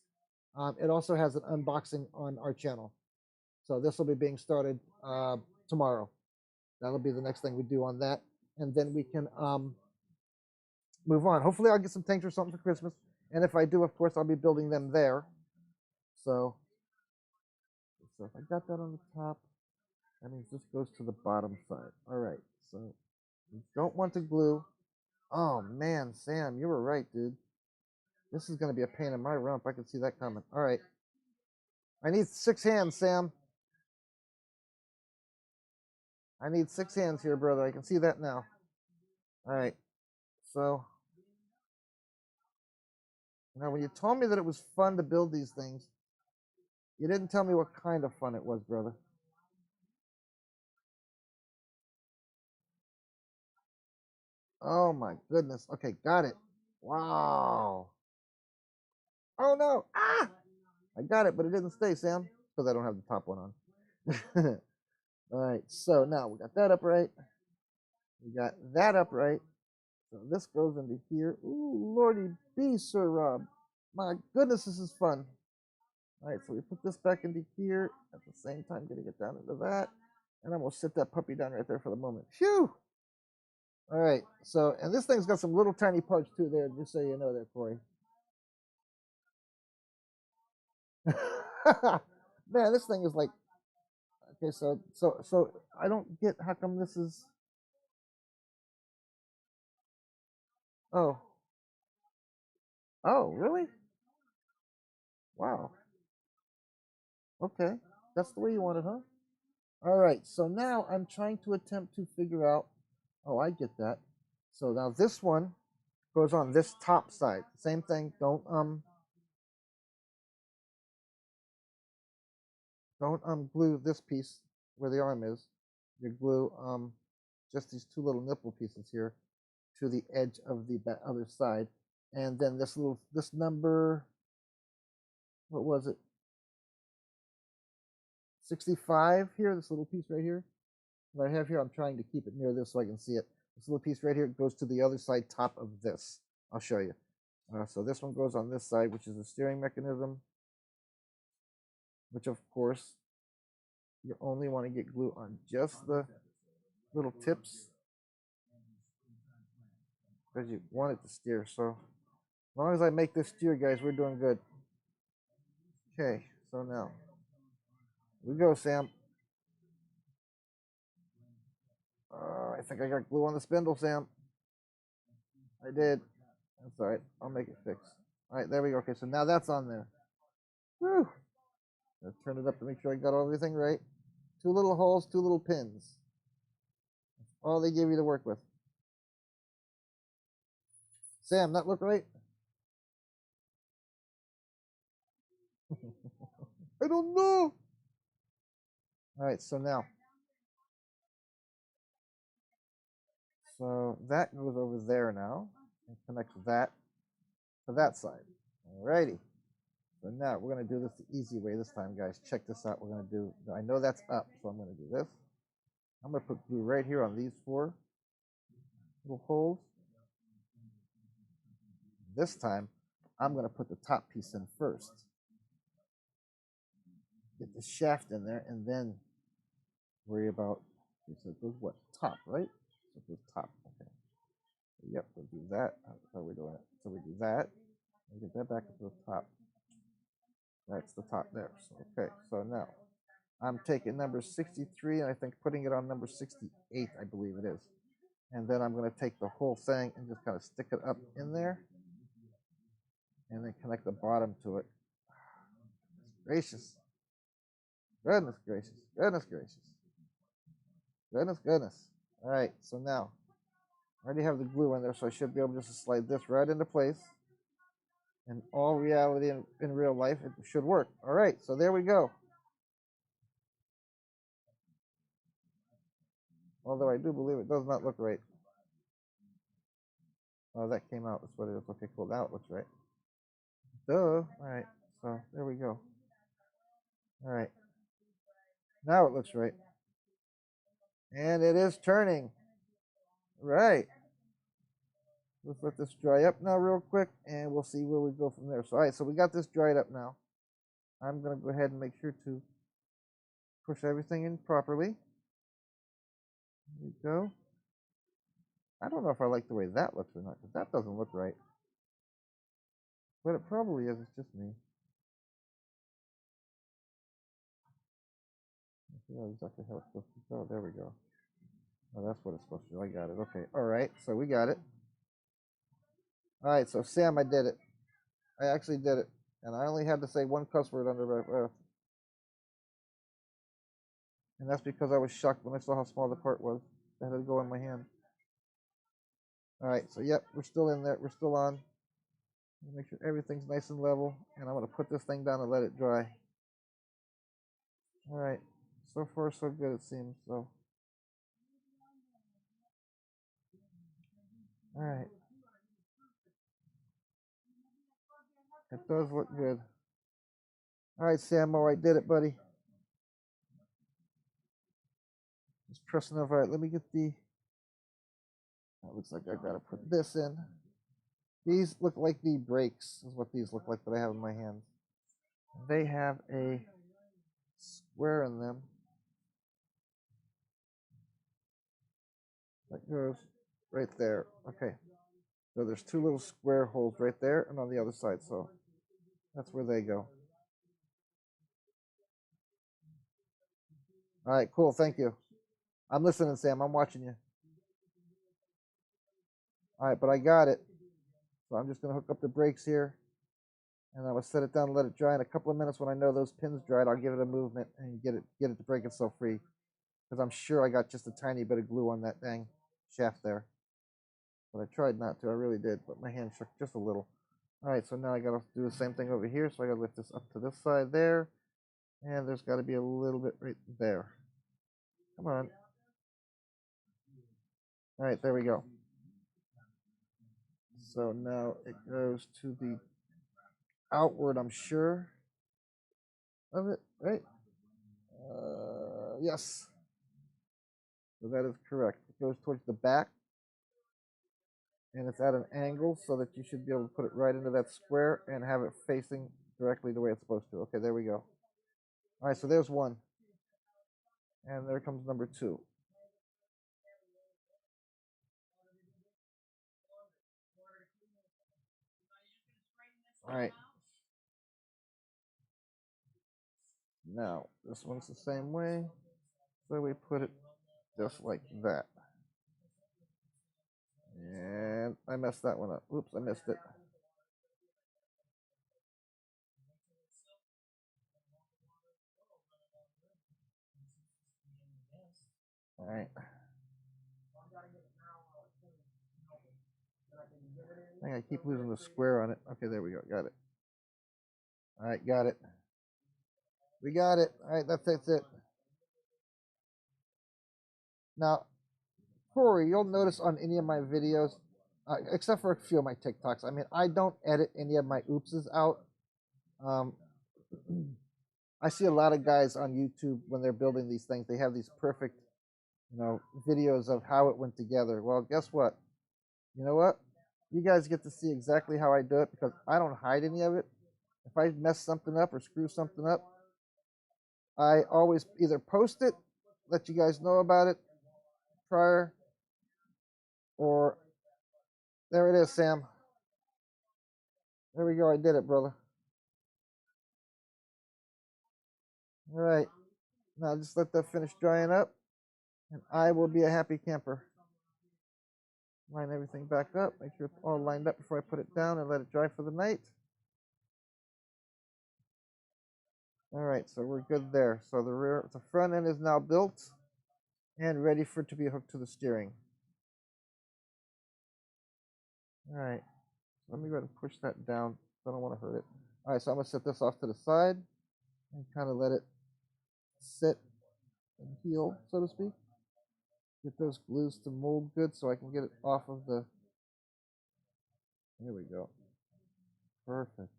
It also has an unboxing on our channel. So this will be being started tomorrow. That'll be the next thing we do on that. And then we can move on. Hopefully I'll get some tanks or something for Christmas. And if I do, of course, I'll be building them there. So if I got that on the top, that means this goes to the bottom side. All right, so you don't want to glue. Oh, man, Sam, you were right, dude. This is going to be a pain in my rump. I can see that coming. All right. I need 6 hands, Sam. I need 6 hands here, brother. I can see that now. All right. So now when you told me that it was fun to build these things, you didn't tell me what kind of fun it was, brother. Oh my goodness. Okay, got it. Wow. Oh no. Ah! I got it, but it didn't stay, Sam, because I don't have the top one on. All right, so now we got that upright. We got that upright. So this goes into here. Ooh, lordy be, Sir Rob. My goodness, this is fun. All right, so we put this back into here at the same time, getting it down into that. And I'm going to sit that puppy down right there for the moment. Phew! All right, so, and this thing's got some little tiny parts too there, just so you know there, Corey. Man, this thing is like, okay, so I don't get how come this is, oh, oh, really? Wow. Okay, that's the way you want it, huh? All right, so now I'm trying to attempt to figure out, oh, I get that. So now this one goes on this top side. Same thing, don't glue this piece where the arm is. You glue just these 2 little nipple pieces here to the edge of the other side. And then this number, what was it? 65 here, this little piece right here. What I have here, I'm trying to keep it near this so I can see it. This little piece right here goes to the other side top of this. I'll show you. So this one goes on this side, which is the steering mechanism, which of course you only want to get glue on just the little tips because you want it to steer. So as long as I make this steer, guys, we're doing good. Okay, so now we go, Sam. I think I got glue on the spindle, Sam. I did. That's all right. I'll make it fix. All right, there we go. Okay, so now that's on there. Woo! Let's turn it up to make sure I got everything right. 2 little holes, 2 little pins. All they give you to work with. Sam, that look right? I don't know. All right, so now. So that goes over there now and connects that to that side. All righty. So now we're going to do this the easy way this time, guys. Check this out. We're going to do, I know that's up, so I'm going to do this. I'm going to put glue right here on these 4 little holes. This time, I'm going to put the top piece in first. Get the shaft in there, and then worry about, so it goes what? Top, right? So it goes top, okay. Yep, we'll do that. How are we doing it? So we do that, and get that back to the top. That's the top there. So, okay, so now, I'm taking number 63, and I think putting it on number 68, I believe it is. And then I'm going to take the whole thing and just kind of stick it up in there. And then connect the bottom to it. Gracious. Goodness gracious. Goodness gracious. Goodness goodness. All right, so now I already have the glue in there, so I should be able just to slide this right into place. In all reality, in real life, it should work. All right, so there we go. Although I do believe it does not look right. Oh, that came out. That's what it is. Okay, cool. Now it looks right. Duh. All right, so there we go. All right. Now it looks right. And it is turning. Right. Let's let this dry up now real quick, and we'll see where we go from there. So, all right, so we got this dried up now. I'm going to go ahead and make sure to push everything in properly. There we go. I don't know if I like the way that looks or not, because that doesn't look right. But it probably is. It's just me. I see exactly how it's supposed to go. There we go. Oh, that's what it's supposed to do. I got it. Okay. All right. So we got it. All right. So, Sam, I did it. I actually did it. And I only had to say one cuss word under my breath. And that's because I was shocked when I saw how small the part was. I had to go in my hand. All right. So, yep, we're still in there. We're still on. Make sure everything's nice and level. And I'm going to put this thing down and let it dry. All right. So far, so good, it seems. So, all right. It does look good. All right, Samo, I did it, buddy. Just pressing over. All right, let me get the. It looks like I gotta put this in. These look like the brakes, is what these look like that I have in my hands. They have a square in them that goes right there. Okay. So there's 2 little square holes right there and on the other side. So that's where they go. All right, cool. Thank you. I'm listening, Sam. I'm watching you. All right, but I got it. So I'm just going to hook up the brakes here. And I will set it down and let it dry. In a couple of minutes when I know those pins dried, I'll give it a movement and get it to break itself free. Because I'm sure I got just a tiny bit of glue on that dang shaft there. But I tried not to. I really did. But my hand shook just a little. All right, so now I got to do the same thing over here. So I got to lift this up to this side there. And there's got to be a little bit right there. Come on. All right, there we go. So now it goes to the outward, I'm sure, of it, right? Yes. So that is correct. It goes towards the back. And it's at an angle so that you should be able to put it right into that square and have it facing directly the way it's supposed to. Okay, there we go. All right, so there's one. And there comes number 2. All right. Now, this one's the same way. So we put it just like that. And I messed that one up. Oops, I missed it. All right. I keep losing the square on it. Okay, there we go. Got it. All right, got it. We got it. All right, that's it. Now, Corey, you'll notice on any of my videos, except for a few of my TikToks, I mean, I don't edit any of my oopses out. I see a lot of guys on YouTube when they're building these things, they have these perfect, videos of how it went together. Well, guess what? You know what? You guys get to see exactly how I do it because I don't hide any of it. If I mess something up or screw something up, I always either post it, let you guys know about it prior, or there it is, Sam. There we go. I did it, brother. All right. Now just let that finish drying up, and I will be a happy camper. Line everything back up. Make sure it's all lined up before I put it down and let it dry for the night. All right, so we're good there. So the front end is now built and ready for it to be hooked to the steering. All right, let me go ahead and push that down. I don't want to hurt it. All right, so I'm going to set this off to the side and kind of let it sit and heal, so to speak. Get those glues to mold good so I can get it off of the... There we go. Perfect.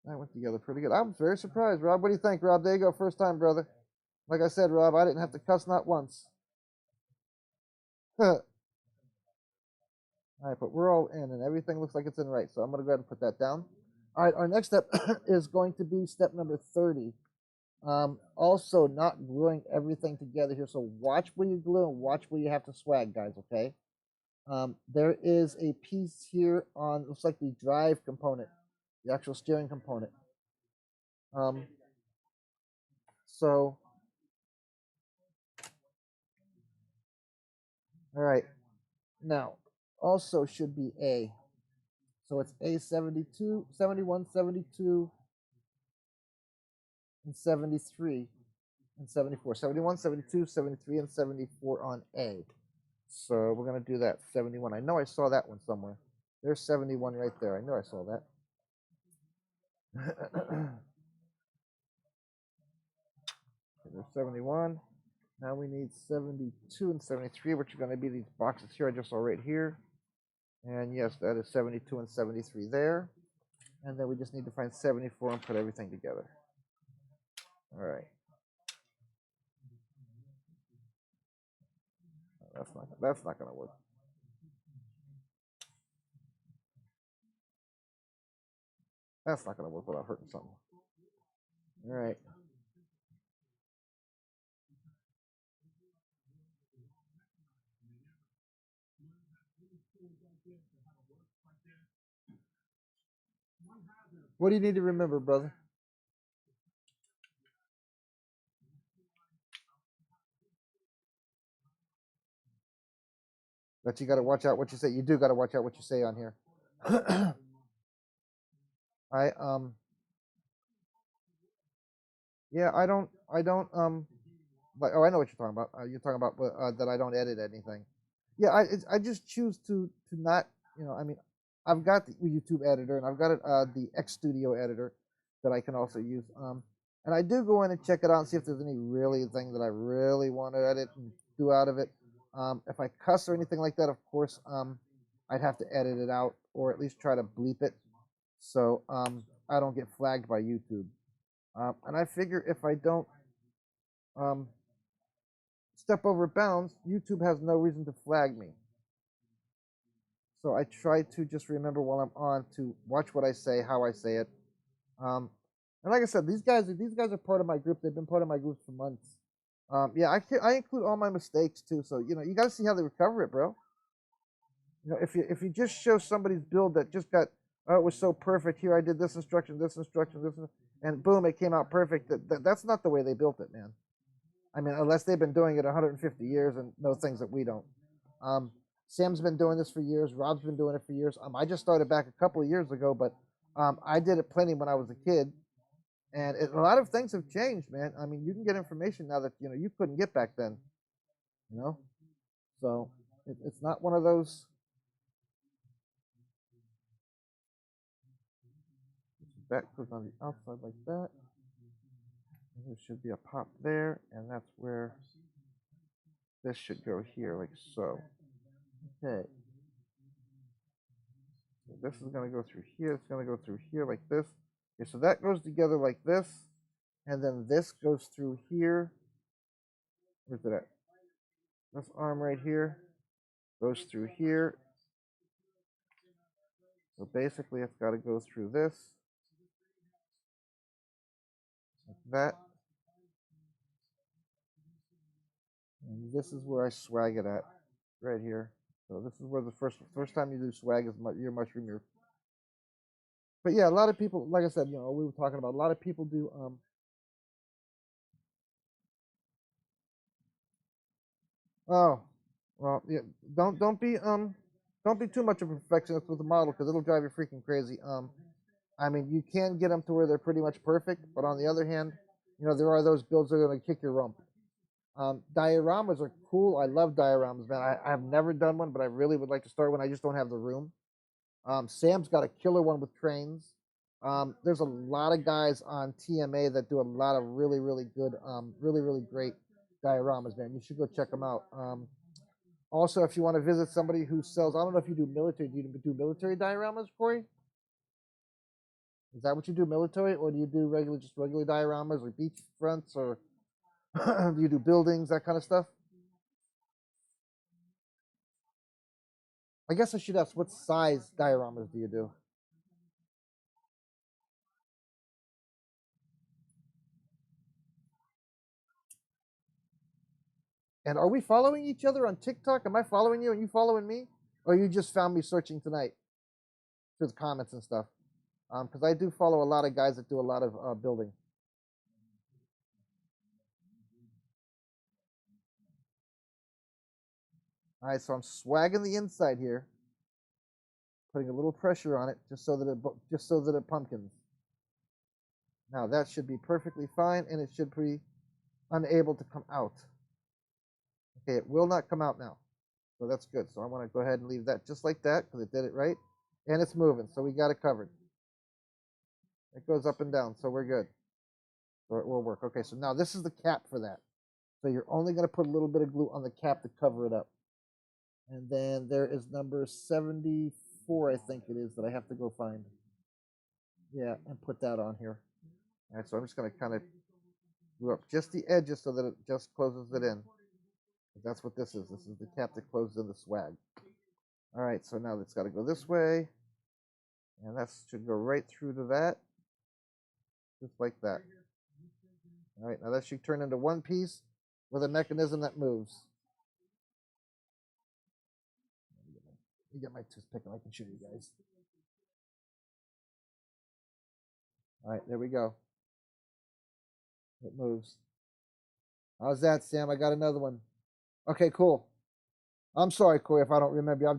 That went together pretty good. I'm very surprised, Rob. What do you think, Rob? There you go. First time, brother. Like I said, Rob, I didn't have to cuss not once. All right, but we're all in, and everything looks like it's in right. So I'm going to go ahead and put that down. All right, our next step is going to be step number 30. Also, not gluing everything together here. So watch where you glue and watch where you have to swag, guys, okay? There is a piece here on, looks like the drive component, the actual steering component. So, all right. Now, also should be A. So it's A72, 71, 72, and 73, and 74. 71, 72, 73, and 74 on A. So we're going to do that. 71. I know I saw that one somewhere. There's 71 right there. I know I saw that. There's 71. Now we need 72 and 73, which are going to be these boxes here I just saw right here. And yes, that is 72 and 73 there. And then we just need to find 74 and put everything together. All right. That's not going to work. That's not going to work without hurting something. All right. What do you need to remember, brother? That you got to watch out what you say. You do got to watch out what you say on here. Yeah, I don't, like, oh, I know what you're talking about. You're talking about that I don't edit anything. Yeah, I just choose to not, I mean, I've got the YouTube editor and I've got the X Studio editor that I can also use. And I do go in and check it out and see if there's any really thing that I really want to edit and do out of it. If I cuss or anything like that, of course, I'd have to edit it out or at least try to bleep it so I don't get flagged by YouTube. And I figure if I don't step over bounds, YouTube has no reason to flag me. So I try to just remember while I'm on to watch what I say, how I say it. And like I said, these guys are part of my group. They've been part of my group for months. Yeah, I include all my mistakes too. So you got to see how they recover it, bro. If you just show somebody's build that just got, oh, it was so perfect. Here I did this instruction, and boom, it came out perfect. That's not the way they built it, man. I mean, unless they've been doing it 150 years and know things that we don't. Sam's been doing this for years. Rob's been doing it for years. I just started back a couple of years ago, but I did it plenty when I was a kid. And a lot of things have changed, man. I mean, you can get information now that you couldn't get back then. you know. So it's not one of those. That goes on the outside like that. And there should be a pop there, and that's where this should go here, like so. Okay. So this is going to go through here. It's going to go through here like this. Okay, so that goes together like this, and then this goes through here. Where's it at? This arm right here goes through here. So basically, it's got to go through this, like that. And this is where I swag it at, right here. So this is where the first time you do swag is your mushroom. But yeah, a lot of people, like I said, you know, we were talking about a lot of people do oh, well, yeah, don't be too much of a perfectionist with the model because it'll drive you freaking crazy. I mean, you can get them to where they're pretty much perfect, but on the other hand, you know, there are those builds that are going to kick your rump. Dioramas are cool. I love dioramas, man. I've never done one, but I really would like to start one. I just don't have the room. Sam's got a killer one with trains. There's a lot of guys on TMA that do a lot of really, really good, really, really great dioramas, man. You should go check them out. Also, if you want to visit somebody who sells, I don't know if you do military. Do you do military dioramas, Corey? Is that what you do, military, or do you do just regular dioramas, or beach fronts, or do you do buildings, that kind of stuff? I guess I should ask, what size dioramas do you do? And are we following each other on TikTok? Am I following you and you following me? Or you just found me searching tonight through the comments and stuff? Because I do follow a lot of guys that do a lot of building. All right, so I'm swagging the inside here, putting a little pressure on it just so that it pumpkins. Now that should be perfectly fine, and it should be unable to come out. Okay, it will not come out now. So that's good. So I want to go ahead and leave that just like that because it did it right. And it's moving, so we got it covered. It goes up and down, so we're good. So it will work. Okay, so now this is the cap for that. So you're only going to put a little bit of glue on the cap to cover it up. And then there is number 74, I think it is, that I have to go find. Yeah, and put that on here. All right, so I'm just going to kind of glue up just the edges so that it just closes it in. That's what this is. This is the cap that closes in the swag. All right, so now it's got to go this way. And that should go right through to that. Just like that. All right, now that should turn into one piece with a mechanism that moves. Let me get my toothpick and I can show you guys. All right, there we go. It moves. How's that, Sam? I got another one. Okay, cool. I'm sorry, Corey, if I don't remember.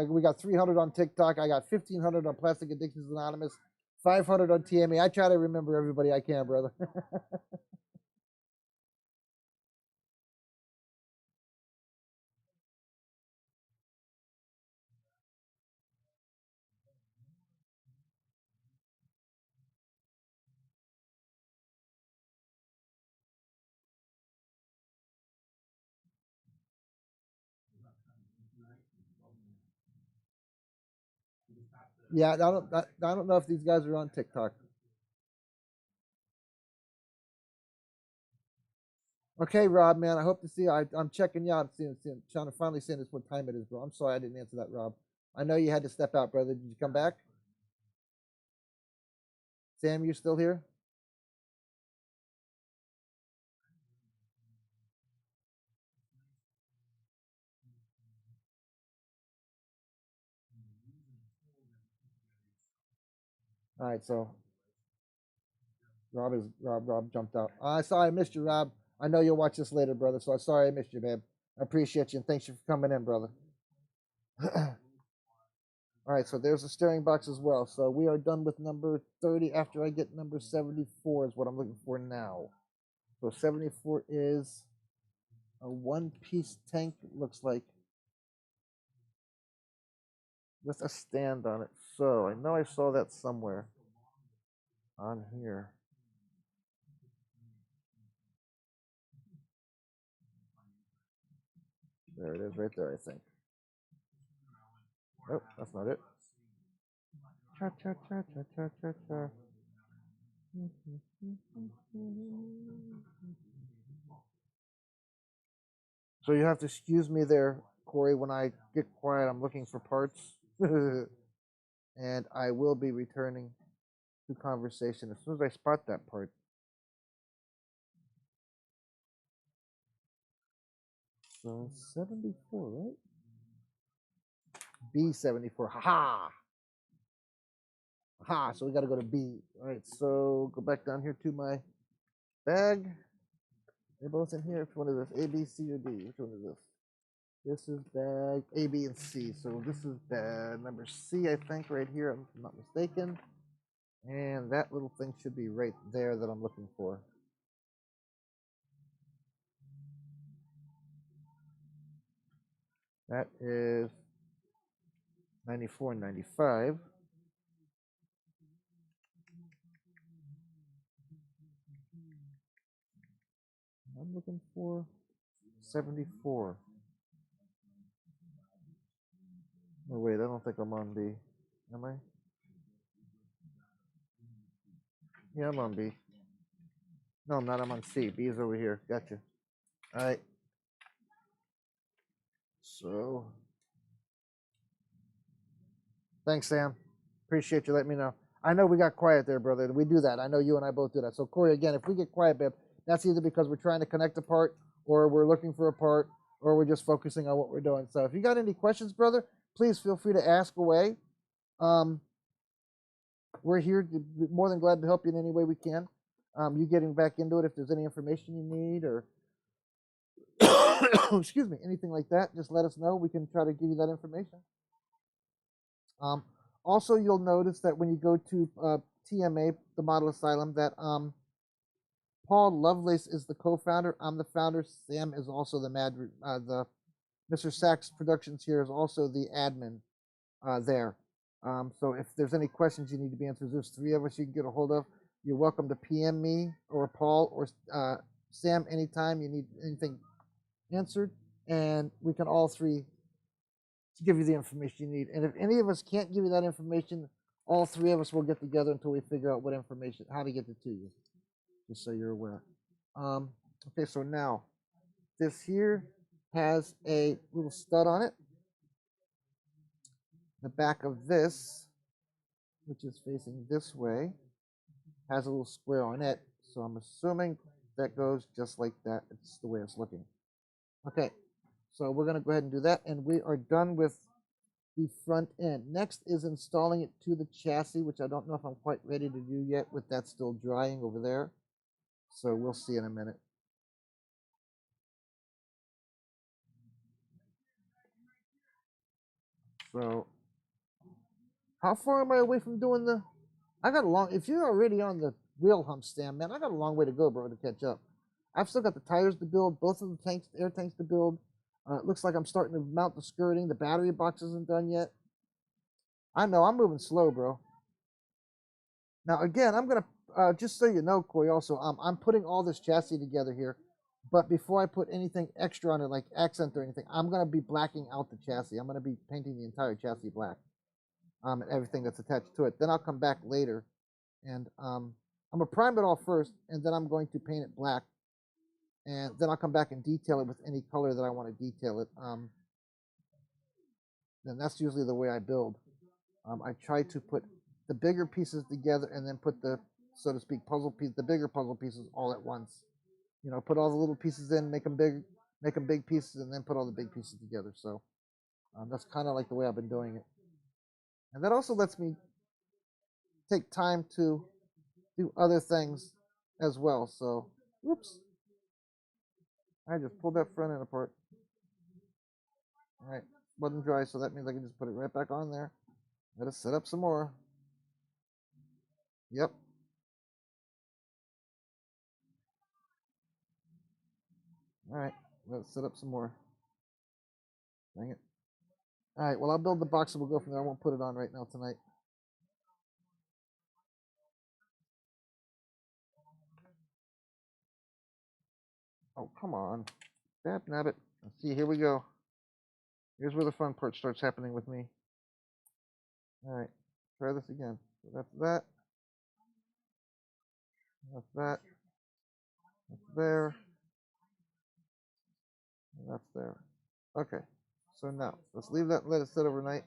We got 300 on TikTok. I got 1,500 on Plastic Addictions Anonymous, 500 on TMA. I try to remember everybody I can, brother. Yeah, I don't know if these guys are on TikTok. Okay, Rob, man, I hope to see you. I'm checking you out, trying to finally see this what time it is, bro. I'm sorry I didn't answer that, Rob. I know you had to step out, brother. Did you come back? Sam, you still here? All right, so Rob jumped out. Sorry I missed you, Rob. I know you'll watch this later, brother. So I'm sorry I missed you, babe. I appreciate you and thanks you for coming in, brother. All right, so there's the steering box as well. So we are done with number 30 after I get number 74 is what I'm looking for now. So 74 is a one-piece tank, looks like, with a stand on it. So I know I saw that somewhere on here. There it is right there, I think. Nope, that's not it. Cha cha cha cha cha cha cha. So you have to excuse me there, Corey, when I get quiet. I'm looking for parts. And I will be returning to conversation as soon as I spot that part. So 74, right? B74. Ha ha! So we got to go to B. All right, so go back down here to my bag. They're both in here. Which one is this? A, B, C, or D? Which one is this? This is bag A, B, and C. So this is bag number C, I think, right here. I'm not mistaken. And that little thing should be right there that I'm looking for. That is 94 and 95. I'm looking for 74. Oh, wait, I don't think I'm on B. Am I? Yeah, I'm on B. No, I'm not. I'm on C. B is over here. Gotcha. All right. So, thanks, Sam. Appreciate you letting me know. I know we got quiet there, brother. We do that. I know you and I both do that. So, Corey, again, if we get quiet, babe, that's either because we're trying to connect a part, or we're looking for a part, or we're just focusing on what we're doing. So, if you got any questions, brother, please feel free to ask away. We're here to be more than glad to help you in any way we can. You getting back into it, if there's any information you need, or excuse me, anything like that, just let us know. We can try to give you that information. Also, you'll notice that when you go to TMA, the Model Asylum, that Paul Lovelace is the co-founder. I'm the founder. Sam is also the the Mr. Sachs Productions here is also the admin there. So if there's any questions you need to be answered, there's three of us you can get a hold of. You're welcome to PM me or Paul or Sam anytime you need anything answered, and we can all three give you the information you need. And if any of us can't give you that information, all three of us will get together until we figure out what information, how to get it to you, just so you're aware. Okay, so now this here has a little stud on it. The back of this, which is facing this way, has a little square on it. So I'm assuming that goes just like that. It's the way it's looking. Okay, so we're going to go ahead and do that, and we are done with the front end. Next is installing it to the chassis, which I don't know if I'm quite ready to do yet, with that still drying over there. So we'll see in a minute. So how far am I away from doing the... I got a long... If you're already on the wheel hump stand, man, I got a long way to go, bro, to catch up. I've still got the tires to build, both of the tanks, air tanks to build. It looks like I'm starting to mount the skirting. The battery box isn't done yet. I know, I'm moving slow, bro. Now, again, I'm going to, just so you know, Corey, also, I'm putting all this chassis together here. But before I put anything extra on it, like accent or anything, I'm going to be blacking out the chassis. I'm going to be painting the entire chassis black, and everything that's attached to it. Then I'll come back later, and I'm going to prime it all first, and then I'm going to paint it black. And then I'll come back and detail it with any color that I want to detail it. Then that's usually the way I build. I try to put the bigger pieces together and then put the, so to speak, the bigger puzzle pieces all at once. You know, put all the little pieces in, make them big pieces, and then put all the big pieces together. So that's kind of like the way I've been doing it. And that also lets me take time to do other things as well. So, whoops. I just pulled that front end apart. All right, wasn't dry, so that means I can just put it right back on there. Let us set up some more. Yep. All right, Let's set up some more. Dang it. All right, well, I'll build the box and we'll go from there. I won't put it on right now tonight. Oh, come on. Dab nabbit. Let's see, here we go. Here's where the fun part starts happening with me. All right, try this again. So that's that. That's that. That's there. And that's there. Okay, so now let's leave that and let it sit overnight.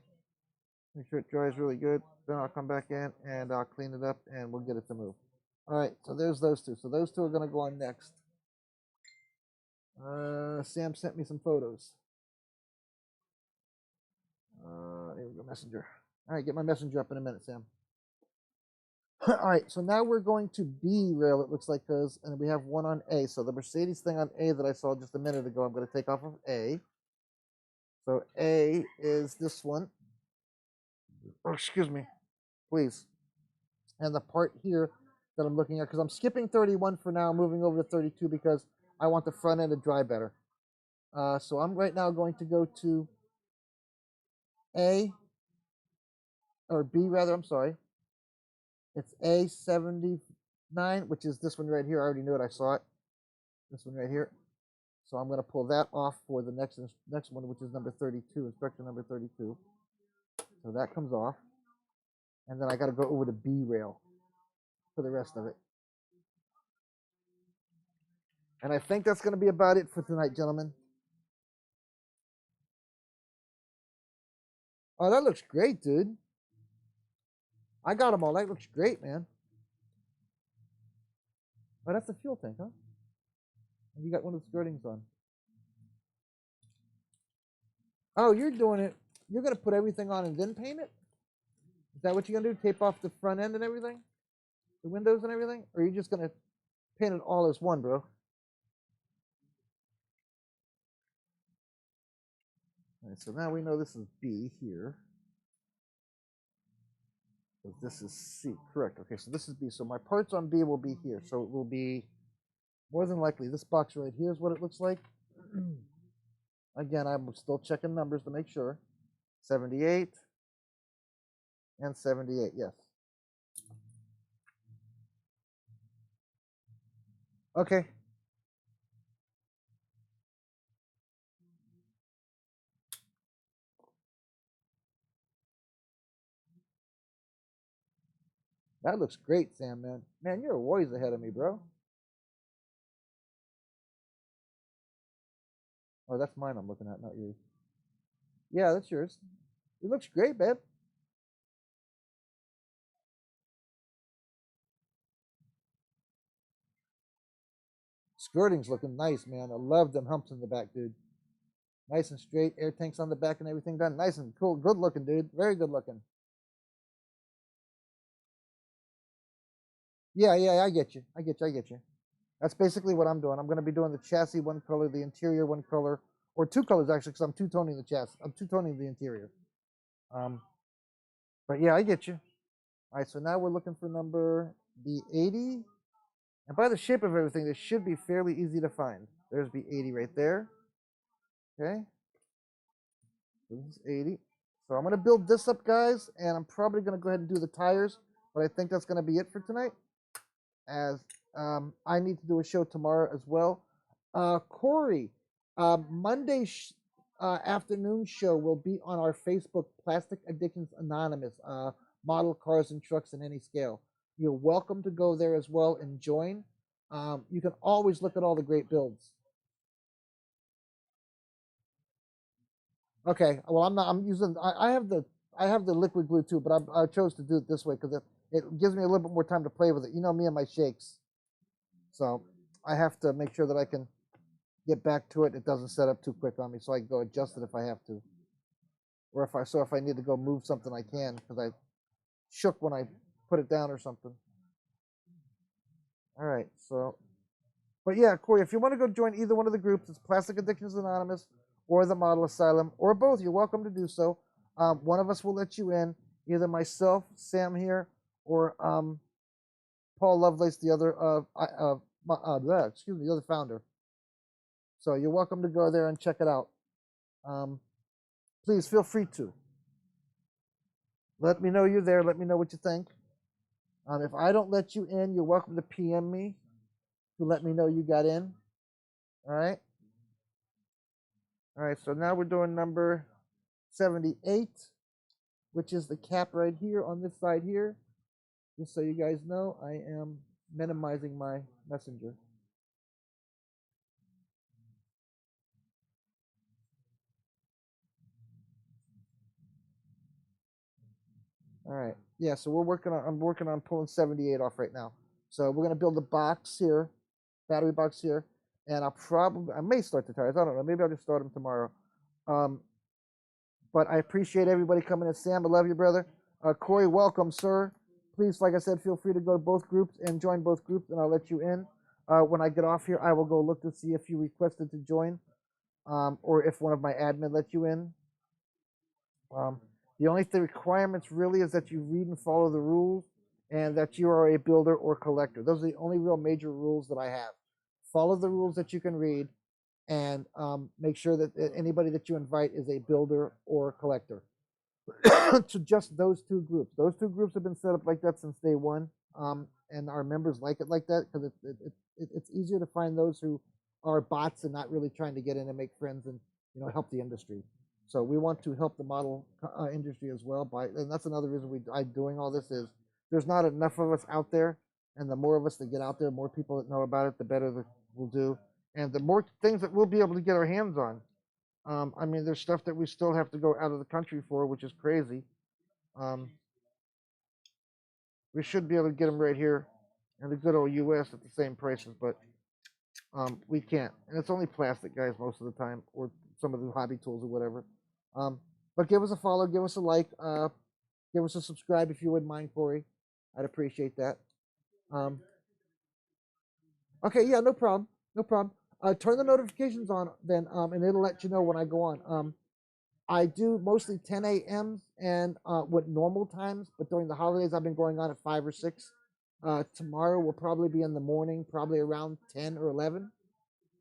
Make sure it dries really good. Then I'll come back in and I'll clean it up and we'll get it to move. All right, so there's those two. So those two are going to go on next. Sam sent me some photos. Here we go, messenger. All right, get my messenger up in a minute, Sam. All right, so now we're going to B rail, it looks like, and we have one on A. So the Mercedes thing on A that I saw just a minute ago, I'm going to take off of A. So A is this one. Oh, excuse me, please. And the part here that I'm looking at, because I'm skipping 31 for now, moving over to 32 because I want the front end to dry better. So I'm right now going to go to A, or B rather, I'm sorry. It's A79, which is this one right here. I already knew it, I saw it. This one right here. So I'm going to pull that off for the next one, which is number 32, instruction number 32. So that comes off. And then I got to go over to B rail for the rest of it. And I think that's going to be about it for tonight, gentlemen. Oh, that looks great, dude. I got them all. That looks great, man. Oh, that's the fuel tank, huh? And you got one of the skirtings on. Oh, you're doing it. You're going to put everything on and then paint it? Is that what you're going to do? Tape off the front end and everything? The windows and everything? Or are you just going to paint it all as one, bro? All right, so now we know this is B here. So this is C, correct. Okay, so this is B. So my parts on B will be here. So it will be, more than likely, this box right here is what it looks like. Again, I'm still checking numbers to make sure. 78 and 78, yes. Okay. That looks great, Sam, man. Man, you're a ways ahead of me, bro. Oh, that's mine I'm looking at, not yours. Yeah, that's yours. It looks great, babe. Skirting's looking nice, man. I love them humps in the back, dude. Nice and straight. Air tanks on the back and everything done. Nice and cool. Good looking, dude. Very good looking. Yeah, yeah, I get you. I get you. I get you. That's basically what I'm doing. I'm going to be doing the chassis one color, the interior one color, or two colors actually, because I'm two-toning the chassis. I'm two-toning the interior. But yeah, I get you. All right, so now we're looking for number B80. And by the shape of everything, this should be fairly easy to find. There's B80 right there. Okay. So this is 80. So I'm going to build this up, guys, and I'm probably going to go ahead and do the tires, but I think that's going to be it for tonight, as I need to do a show tomorrow as well. Corey, Monday afternoon show will be on our Facebook, Plastic Addictions Anonymous, model cars and trucks in any scale. You're welcome to go there as well and join. You can always look at all the great builds. Okay, well I'm using I have the liquid glue too, but I chose to do it this way because it gives me a little bit more time to play with it. You know me and my shakes, so I have to make sure that I can get back to it. It doesn't set up too quick on me, so I can go adjust it if I have to, or if I need to go move something, I can, because I shook when I put it down or something. All right, so, but yeah, Corey, if you want to go join either one of the groups, it's Plastic Addictions Anonymous or the Model Asylum, or both, you're welcome to do so. One of us will let you in, either myself, Sam here, or Paul Lovelace, the other the other founder. So you're welcome to go there and check it out. Please feel free to. Let me know you're there. Let me know what you think. If I don't let you in, you're welcome to PM me to let me know you got in. All right. All right. So now we're doing number 78, which is the cap right here on this side here. Just so you guys know, I am minimizing my messenger. All right. Yeah, so I'm working on pulling 78 off right now. So we're gonna build a box here, battery box here, and I may start the tires. I don't know. Maybe I'll just start them tomorrow. But I appreciate everybody coming in. Sam, I love you, brother. Corey, welcome, sir. Please, like I said, feel free to go to both groups and join both groups, and I'll let you in. When I get off here, I will go look to see if you requested to join, or if one of my admin let you in. The only requirements really is that you read and follow the rules, and that you are a builder or collector. Those are the only real major rules that I have. Follow the rules that you can read, and make sure that anybody that you invite is a builder or a collector. To just those two groups. Those two groups have been set up like that since day one, and our members like it like that because it's easier to find those who are bots and not really trying to get in and make friends and help the industry. So we want to help the model industry as well. And that's another reason I'm doing all this is there's not enough of us out there, and the more of us that get out there, more people that know about it, the better that we'll do, and the more things that we'll be able to get our hands on. I mean, there's stuff that we still have to go out of the country for, which is crazy. We should be able to get them right here in the good old U.S. at the same prices, but we can't. And it's only plastic, guys, most of the time, or some of the hobby tools or whatever. But give us a follow, give us a like, give us a subscribe if you wouldn't mind, Corey. I'd appreciate that. Okay, yeah, no problem, no problem. Turn the notifications on then, and it'll let you know when I go on. I do mostly 10 a.m. and with normal times, but during the holidays I've been going on at 5 or 6. Tomorrow will probably be in the morning, probably around 10 or 11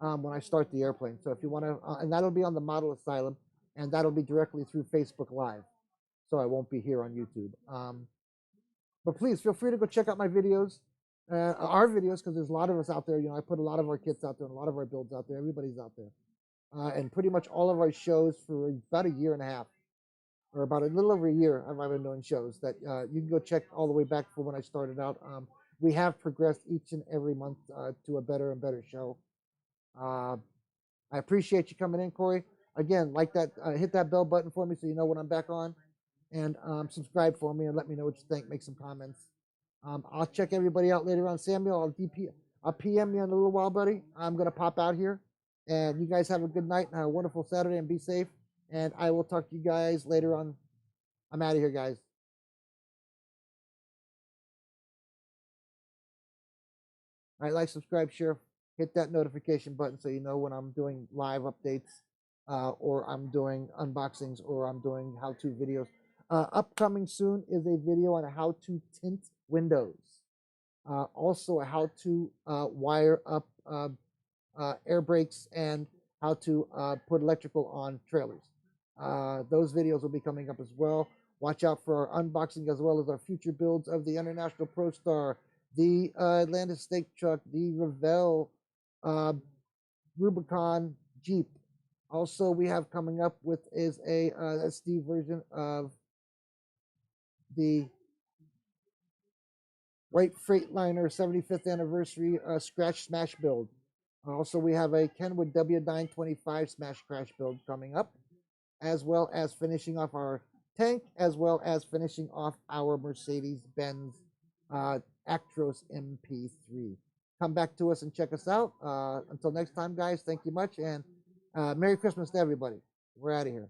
when I start the airplane. So if you want to, and that'll be on the Model Asylum, and that'll be directly through Facebook Live. So I won't be here on YouTube. But please feel free to go check out my videos, our videos, because there's a lot of us out there. I put a lot of our kits out there and a lot of our builds out there. Everybody's out there. And pretty much all of our shows for about a year and a half, or about a little over a year, I've been doing shows that you can go check all the way back from when I started out. We have progressed each and every month to a better and better show. I appreciate you coming in, Corey. Again, like that, hit that bell button for me so you know when I'm back on, and subscribe for me and let me know what you think. Make some comments. I'll check everybody out later on. Samuel, I'll PM you in a little while, buddy. I'm gonna pop out here. And you guys have a good night and a wonderful Saturday and be safe. And I will talk to you guys later on. I'm out of here, guys. All right, like, subscribe, share, hit that notification button so you know when I'm doing live updates, or I'm doing unboxings, or I'm doing how-to videos. Upcoming soon is a video on how to tint windows. Also, how to wire up air brakes and how to put electrical on trailers. Those videos will be coming up as well. Watch out for our unboxing as well as our future builds of the International Pro Star, the Atlantis Steak Truck, the Revell Rubicon Jeep. Also, we have coming up with is a SD version of the White Freightliner 75th anniversary Scratch Smash build. Also, we have a Kenwood W925 Smash Crash build coming up, as well as finishing off our tank, as well as finishing off our Mercedes-Benz Actros MP3. Come back to us and check us out. Until next time, guys, thank you much, and Merry Christmas to everybody. We're out of here.